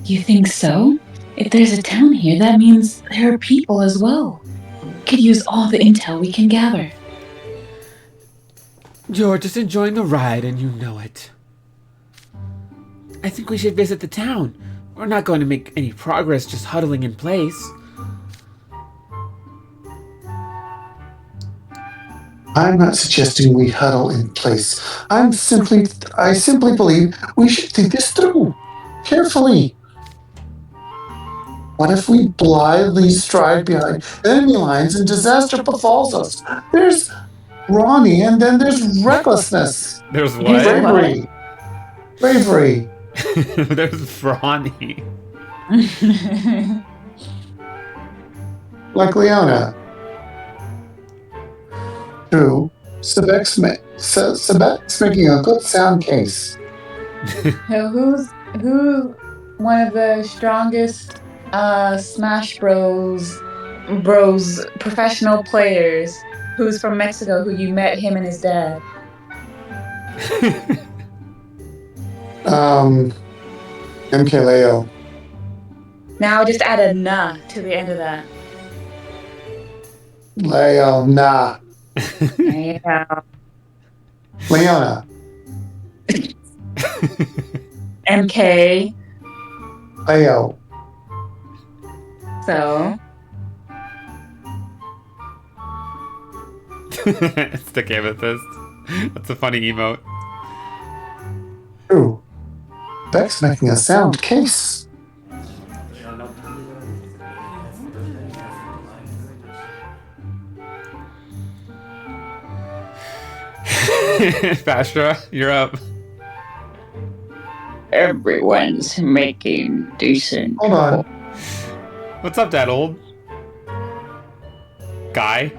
You think so? If there's a town here, that means there are people as well. Could use all the intel we can gather. You're just enjoying the ride and you know it. I think we should visit the town. We're not going to make any progress just huddling in place. I'm not suggesting we huddle in place. I simply believe we should think this through carefully. What if we blithely stride behind enemy lines and disaster befalls us? There's Ronnie, and then there's recklessness. There's what? Bravery. Bravery. There's Ronnie. Like Leona. True. Sebek's making a good sound case. Who's one of the strongest Smash Bros professional players who's from Mexico who you met him and his dad? MKLeo. Now just add a na to the end of that. Leo, nah. Yeah. Leona. MK. Leo. So. It's the amethyst. That's a funny emote. True. Beck's making a sound case. Bastra, you're up. Everyone's making decent. Hold on. What's up, Dad Old? Guy?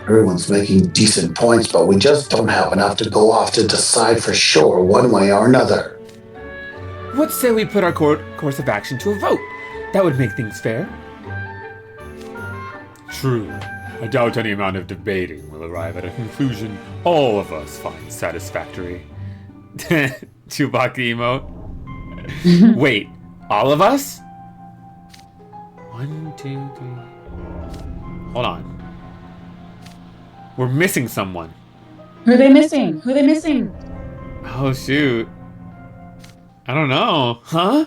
Everyone's making decent points, but we just don't have enough to go off to decide for sure one way or another. What say we put our course of action to a vote? That would make things fair. True. I doubt any amount of debating will arrive at a conclusion all of us find satisfactory. Chewbacca emote. Wait, all of us? 1, 2, 3. Hold on. We're missing someone. Who are they missing? Who are they missing? Oh, shoot. I don't know. Huh?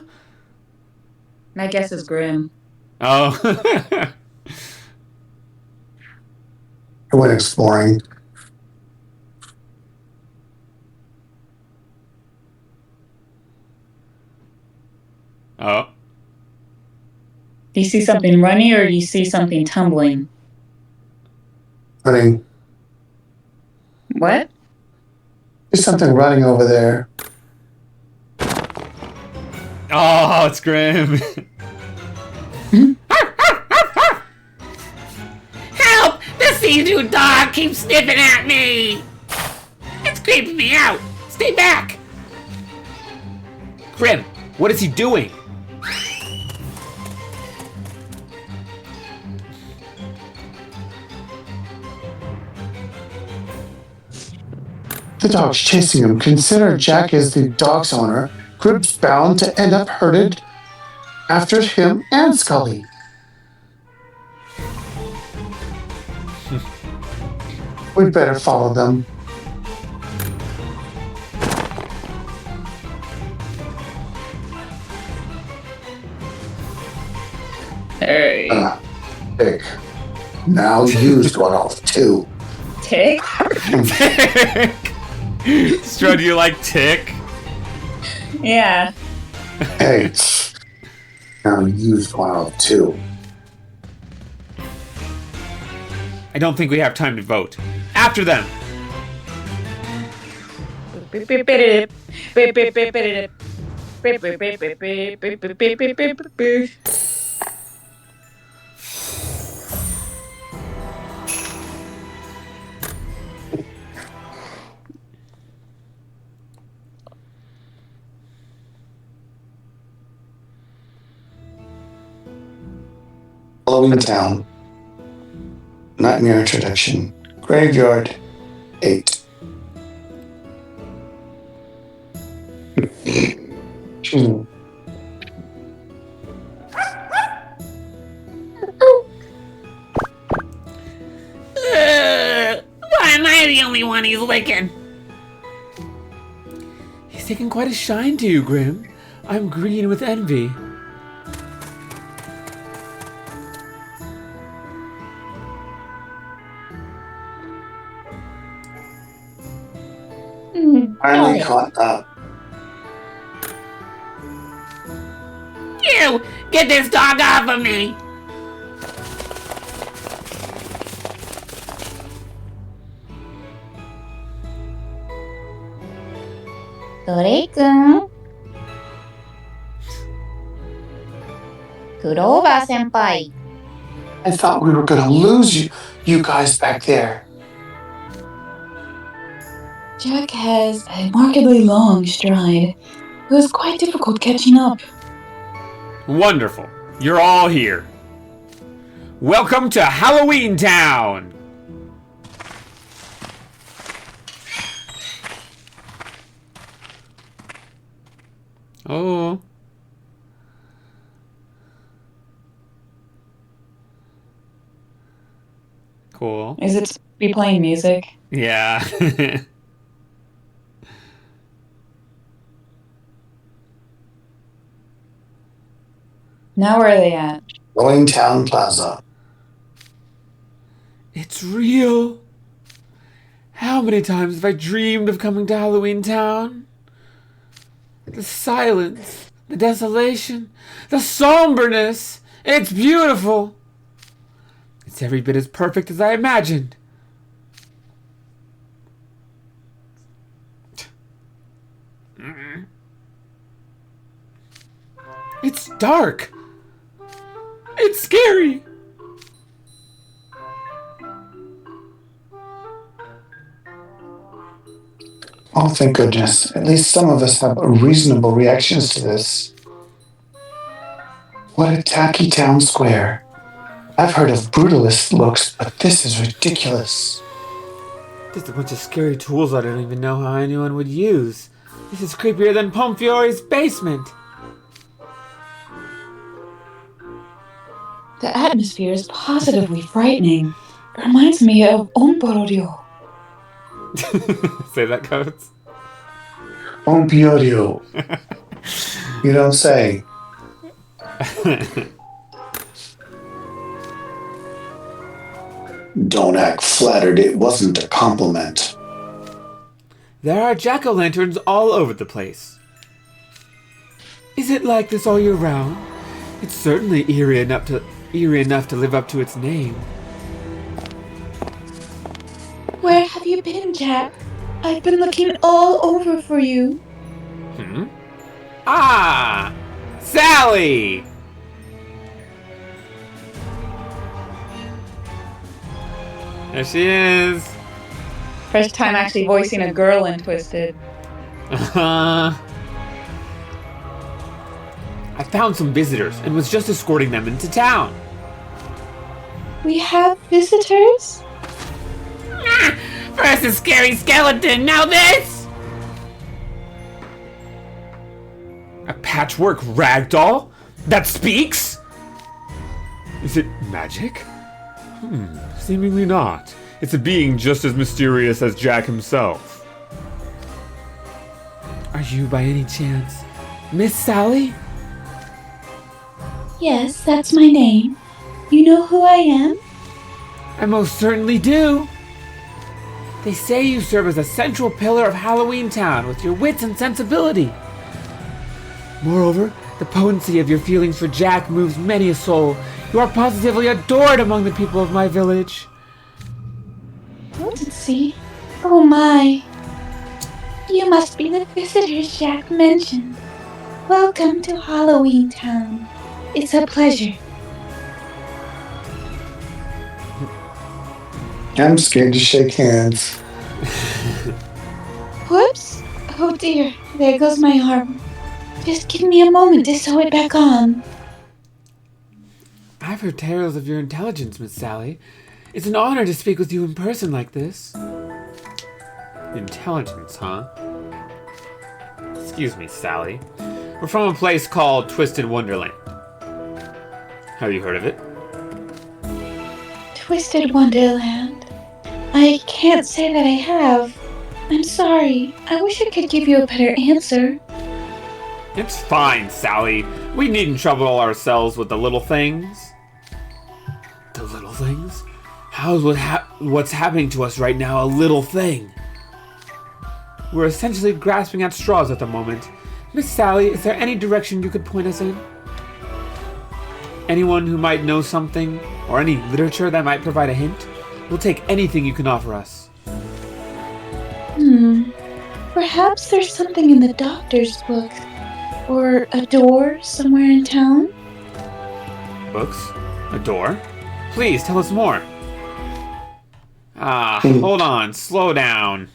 My guess is Grim. Oh. I went exploring. Oh. Do you see something running or do you see something tumbling? Running. What? There's something running over there. Oh, it's Grim. Help! The sea-doo dog keeps sniffing at me! It's creeping me out! Stay back! Grim, what is he doing? The dog's chasing him. Consider Jack is the dog's owner. Grim's bound to end up herded after him and Scully. We'd better follow them. Tick. Now used one off too. Tick? Strud, you like tick? Yeah. Hey. Now used one off too. I don't think we have time to vote. After them! Halloween Town. Nightmare Introduction. Graveyard. 8. Why am I the only one he's licking? He's taken quite a shine to you, Grim. I'm green with envy. Finally caught up. You! Get this dog off of me! Dorei-kun. Kuroba-senpai. I thought we were gonna lose you guys back there. Jack has a remarkably long stride. It was quite difficult catching up. Wonderful. You're all here. Welcome to Halloween Town! Oh. Cool. Is it be playing music? Yeah. Now where are they at? Halloween Town Plaza. It's real. How many times have I dreamed of coming to Halloween Town? The silence, the desolation, the somberness. It's beautiful. It's every bit as perfect as I imagined. It's dark. It's scary. Oh, thank goodness. At least some of us have reasonable reactions to this. What a tacky town square. I've heard of brutalist looks, but this is ridiculous. Just a bunch of scary tools I don't even know how anyone would use. This is creepier than Pompfiore's basement. The atmosphere is positively frightening. It reminds me of Omporodio. Say that, Coates. Pompiorio. You don't say. Don't act flattered. It wasn't a compliment. There are jack-o'-lanterns all over the place. Is it like this all year round? It's certainly eerie enough to live up to its name. Where have you been, Jack? I've been looking all over for you. Ah! Sally! There she is. First time actually voicing a girl in Twisted. I found some visitors and was just escorting them into town. We have visitors? First a scary skeleton, now this! A patchwork ragdoll that speaks? Is it magic? Seemingly not. It's a being just as mysterious as Jack himself. Are you by any chance Miss Sally? Yes, that's my name. You know who I am? I most certainly do. They say you serve as a central pillar of Halloween Town with your wits and sensibility. Moreover, the potency of your feelings for Jack moves many a soul. You are positively adored among the people of my village. Potency? Oh my. You must be the visitors Jack mentioned. Welcome to Halloween Town. It's a pleasure. I'm scared to shake hands. Whoops. Oh dear, there goes my arm. Just give me a moment to sew it back on. I've heard tales of your intelligence, Miss Sally. It's an honor to speak with you in person like this. Intelligence, huh? Excuse me, Sally. We're from a place called Twisted Wonderland. Have you heard of it? Twisted Wonderland. I can't say that I have. I'm sorry. I wish I could give you a better answer. It's fine, Sally. We needn't trouble ourselves with the little things. The little things? How's what's happening to us right now a little thing? We're essentially grasping at straws at the moment. Miss Sally, is there any direction you could point us in? Anyone who might know something, or any literature that might provide a hint? We'll take anything you can offer us. Perhaps there's something in the doctor's book. Or a door somewhere in town? Books? A door? Please, tell us more. Hold on. Slow down.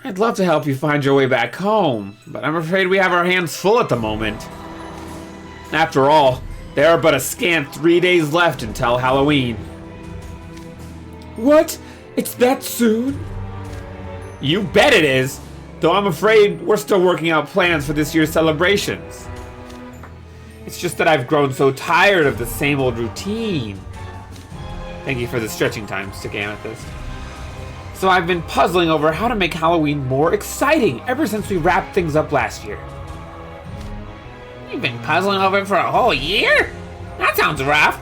I'd love to help you find your way back home, but I'm afraid we have our hands full at the moment. After all, there are but a scant 3 days left until Halloween. What? It's that soon? You bet it is! Though I'm afraid we're still working out plans for this year's celebrations. It's just that I've grown so tired of the same old routine. Thank you for the stretching time, Stick Amethyst. So I've been puzzling over how to make Halloween more exciting ever since we wrapped things up last year. You've been puzzling over it for a whole year? That sounds rough.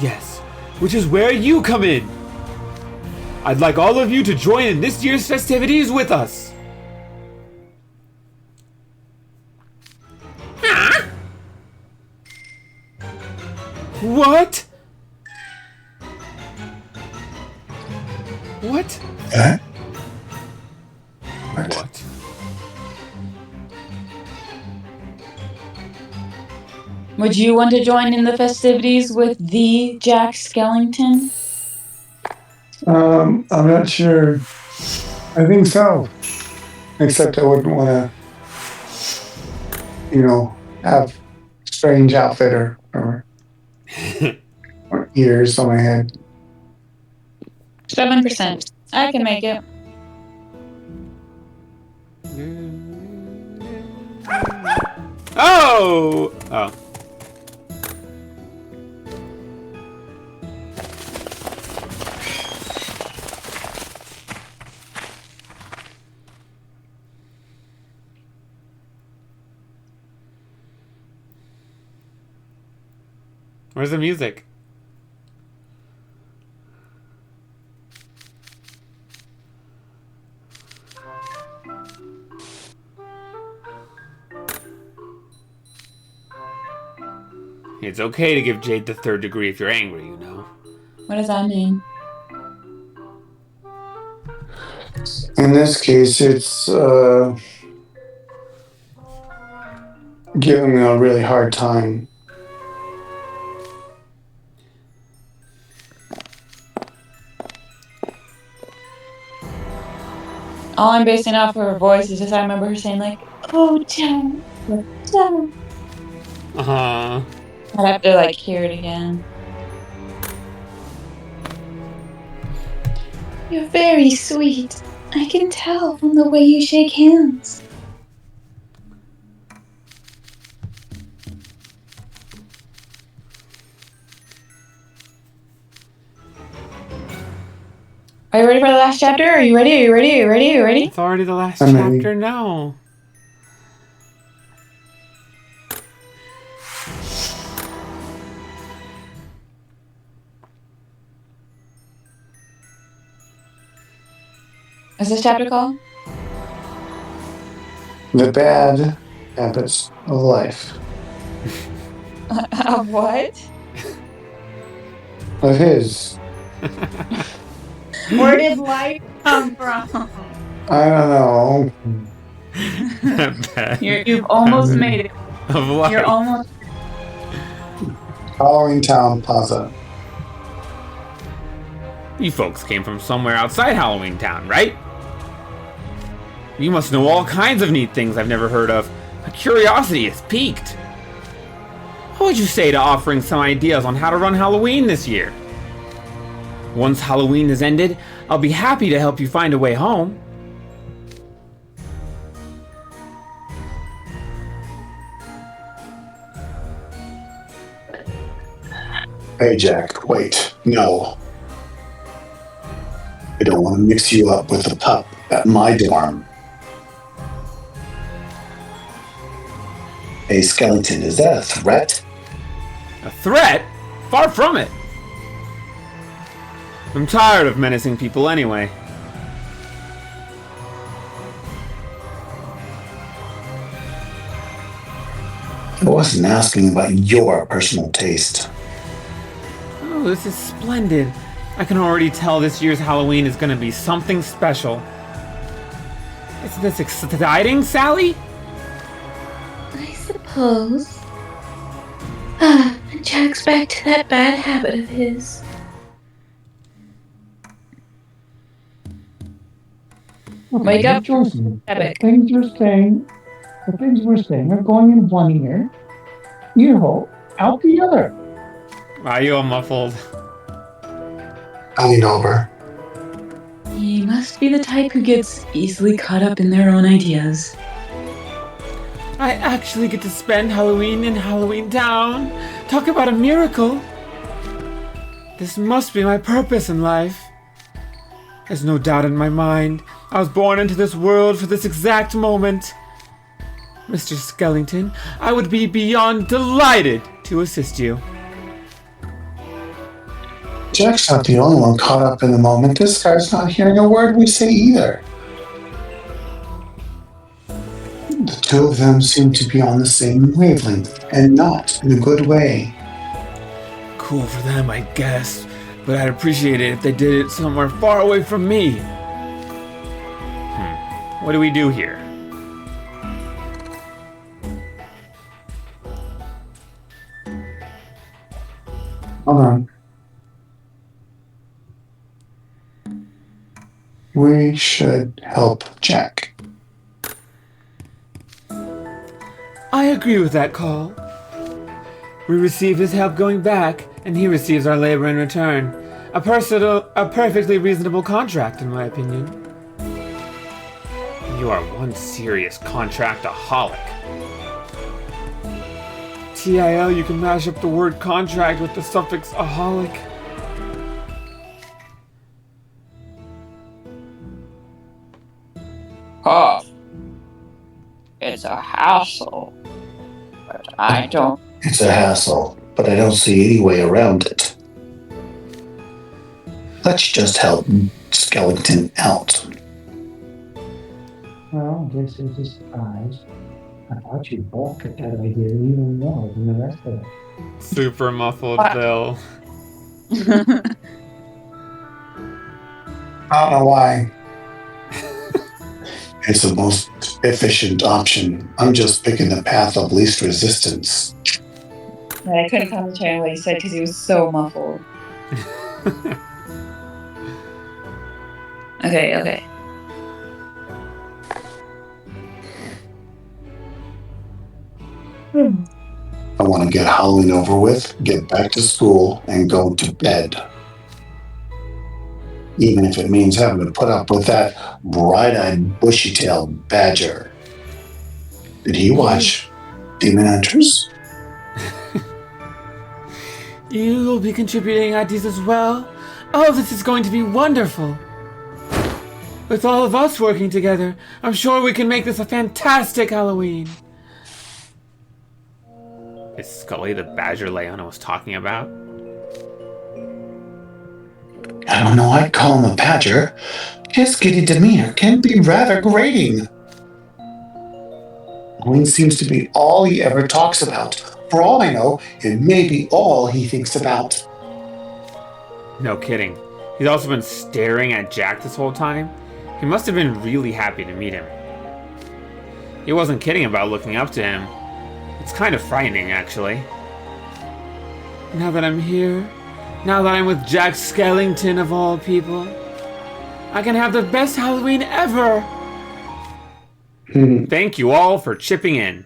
Yes, which is where you come in. I'd like all of you to join in this year's festivities with us. Huh? What? What? Huh? What? Would you want to join in the festivities with the Jack Skellington? I'm not sure. I think so. Except I wouldn't want to, have strange outfit or ears on my head. 7%. I can make it. Oh! Oh. Where's the music? It's okay to give Jade the third degree if you're angry, you know. What does that mean? In this case, it's giving me a really hard time. All I'm basing off of her voice is just I remember her saying like, "Oh, Jack, Jack." Uh-huh. I'd have to hear it again. You're very sweet. I can tell from the way you shake hands. Are you ready for the last chapter? Are you ready? Are you ready? Are you ready? Are you ready? It's already the last I'm ready. chapter, no. What's this chapter called? The bad habits of life. Of what? Of his. Where did life come from? I don't know. Bad You've almost made it. of life. You're almost. Halloween Town Plaza. You folks came from somewhere outside Halloween Town, right? You must know all kinds of neat things I've never heard of. My curiosity is piqued. What would you say to offering some ideas on how to run Halloween this year? Once Halloween is ended, I'll be happy to help you find a way home. Hey, Jack, wait. No. I don't want to mix you up with the pup at my dorm. Hey, Skellington, is that a threat? A threat? Far from it. I'm tired of menacing people anyway. I wasn't asking about your personal taste. Oh, this is splendid. I can already tell this year's Halloween is going to be something special. Isn't this exciting, Sally? I suppose. Jack's back to that bad habit of his. Wake up. Joycelyn, Epic. the things we're saying are going in one ear, ear hole, out the other. Why are you all muffled? I leaned over. You must be the type who gets easily caught up in their own ideas. I actually get to spend Halloween in Halloween Town. Talk about a miracle. This must be my purpose in life. There's no doubt in my mind. I was born into this world for this exact moment. Mr. Skellington, I would be beyond delighted to assist you. Jack's not the only one caught up in the moment. This guy's not hearing a word we say either. The two of them seem to be on the same wavelength, and not in a good way. Cool for them, I guess. But I'd appreciate it if they did it somewhere far away from me. What do we do here? Hold on. We should help Jack. I agree with that call. We receive his help going back, and he receives our labor in return. A perfectly reasonable contract, in my opinion. You are one serious contractaholic. TIL, you can mash up the word contract with the suffix aholic. Huh. It's a hassle. But I don't. It's a hassle, but I don't see any way around it. Let's just help Skellington out. Well, this is a surprise. I thought you both got that idea even more than the rest of it. Super muffled Bill. I don't know why. It's the most efficient option. I'm just picking the path of least resistance. I couldn't concentrate on what he said because he was so muffled. Okay. I want to get Halloween over with, get back to school, and go to bed. Even if it means having to put up with that bright-eyed, bushy-tailed badger. Did he watch Demon Hunters? You will be contributing ideas as well? Oh, this is going to be wonderful. With all of us working together, I'm sure we can make this a fantastic Halloween. Is Scully the badger Leona was talking about? I don't know, I'd call him a badger. His giddy demeanor can be rather grating. Halloween seems to be all he ever talks about. For all I know, it may be all he thinks about. No kidding. He's also been staring at Jack this whole time. He must have been really happy to meet him. He wasn't kidding about looking up to him. It's kind of frightening, actually. Now that I'm here, now that I'm with Jack Skellington of all people, I can have the best Halloween ever! Thank you all for chipping in.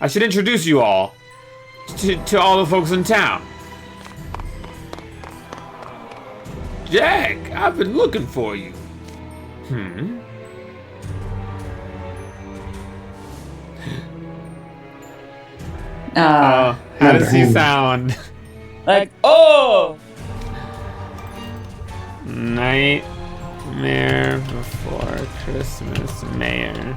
I should introduce you all to all the folks in town. Jack, I've been looking for you. How does he sound? Like, oh! Nightmare Before Christmas, Mayor.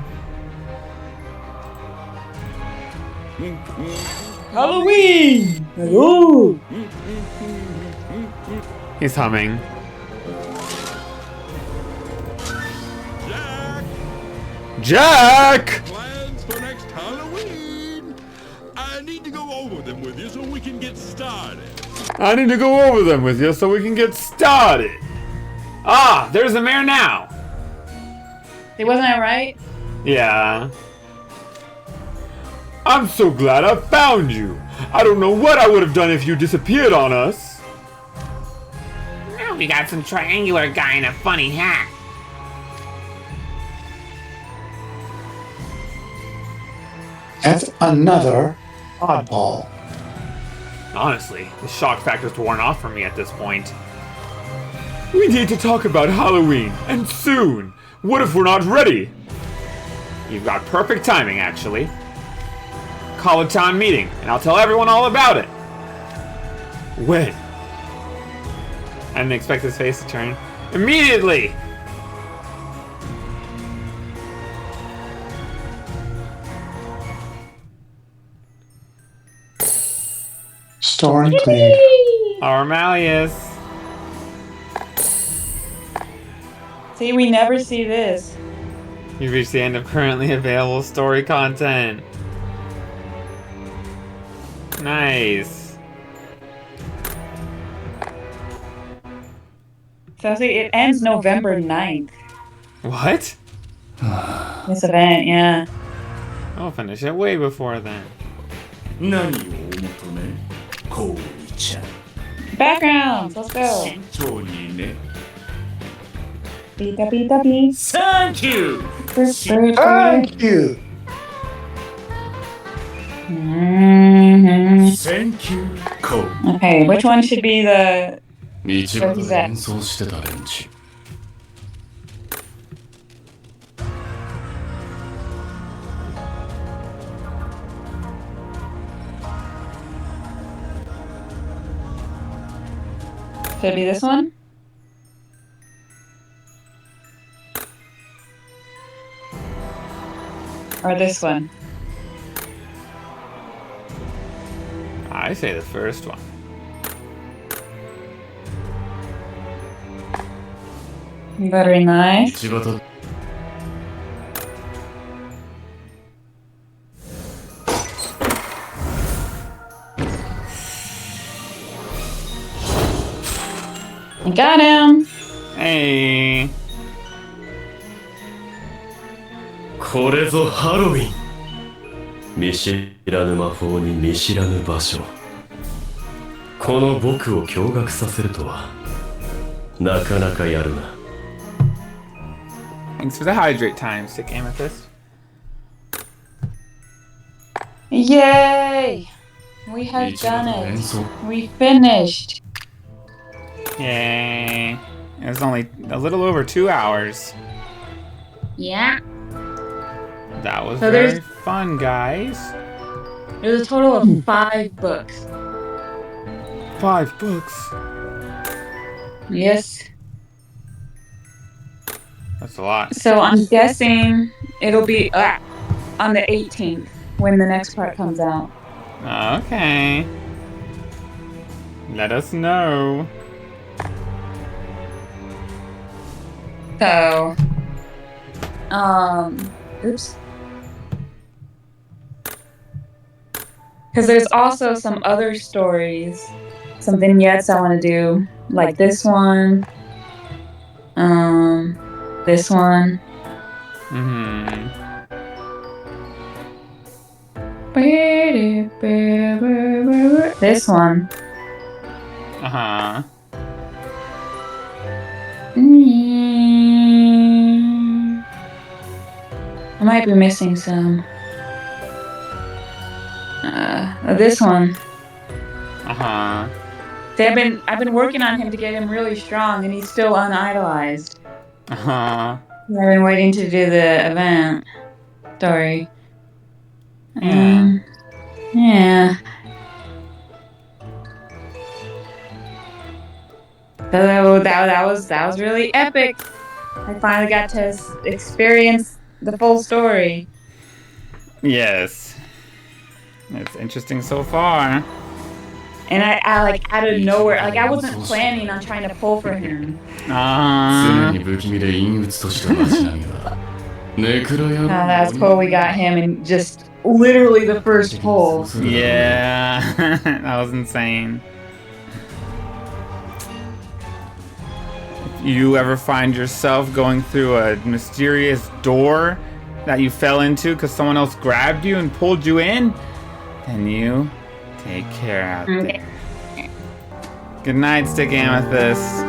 Halloween! Hello! He's humming. Jack! Plans for next Halloween? I need to go over them with you so we can get started. Ah, there's the mayor now. See, wasn't I right? Yeah. I'm so glad I found you. I don't know what I would have done if you disappeared on us. Now we got some triangular guy in a funny hat. That's another oddball. Honestly, the shock factor's worn off for me at this point. We need to talk about Halloween, and soon. What if we're not ready? You've got perfect timing, actually. Call a town meeting, and I'll tell everyone all about it. When? I didn't expect his face to turn. Immediately! Story cleared. Our Malleus. See, we never see this. You've reached the end of currently available story content. Nice. So see, it ends November 9th. What? This event, yeah. I'll finish it way before then. Backgrounds, let's go. Pita pita pita. Thank you! Thank you! Thank you! Okay, which one should be the... 道場で演奏してた連中 Should it be this one? Or this one? I say the first one. Very nice. 道端 I got him! Hey. これぞハロウィン見知らぬ魔法に見知らぬ場所この僕を驚愕させるとはなかなかやるな Thanks for the hydrate time, Sick Amethyst. Yay! We have done it. We finished. Yay. It was only a little over 2 hours. Yeah. That was So very fun, guys. There's a total of 5 books. 5 books? Yes. That's a lot. So I'm guessing it'll be on the 18th when the next part comes out. Okay. Let us know. So, oops. Because there's also some other stories, some vignettes I want to do, like this one, this one. This one. Uh-huh. I might be missing some. This one. Uh-huh. See, I've been working on him to get him really strong, and he's still unidolized. Uh-huh. I've been waiting to do the event story. Yeah. Yeah. So that was really epic. I finally got to experience the full story. Yes. It's interesting so far. And I like out of nowhere, like I wasn't planning on trying to pull for him. That's cool. We got him in just literally the first pull. Yeah. That was insane. If you ever find yourself going through a mysterious door that you fell into because someone else grabbed you and pulled you in, then you take care out there. Good night, Stick Amethyst.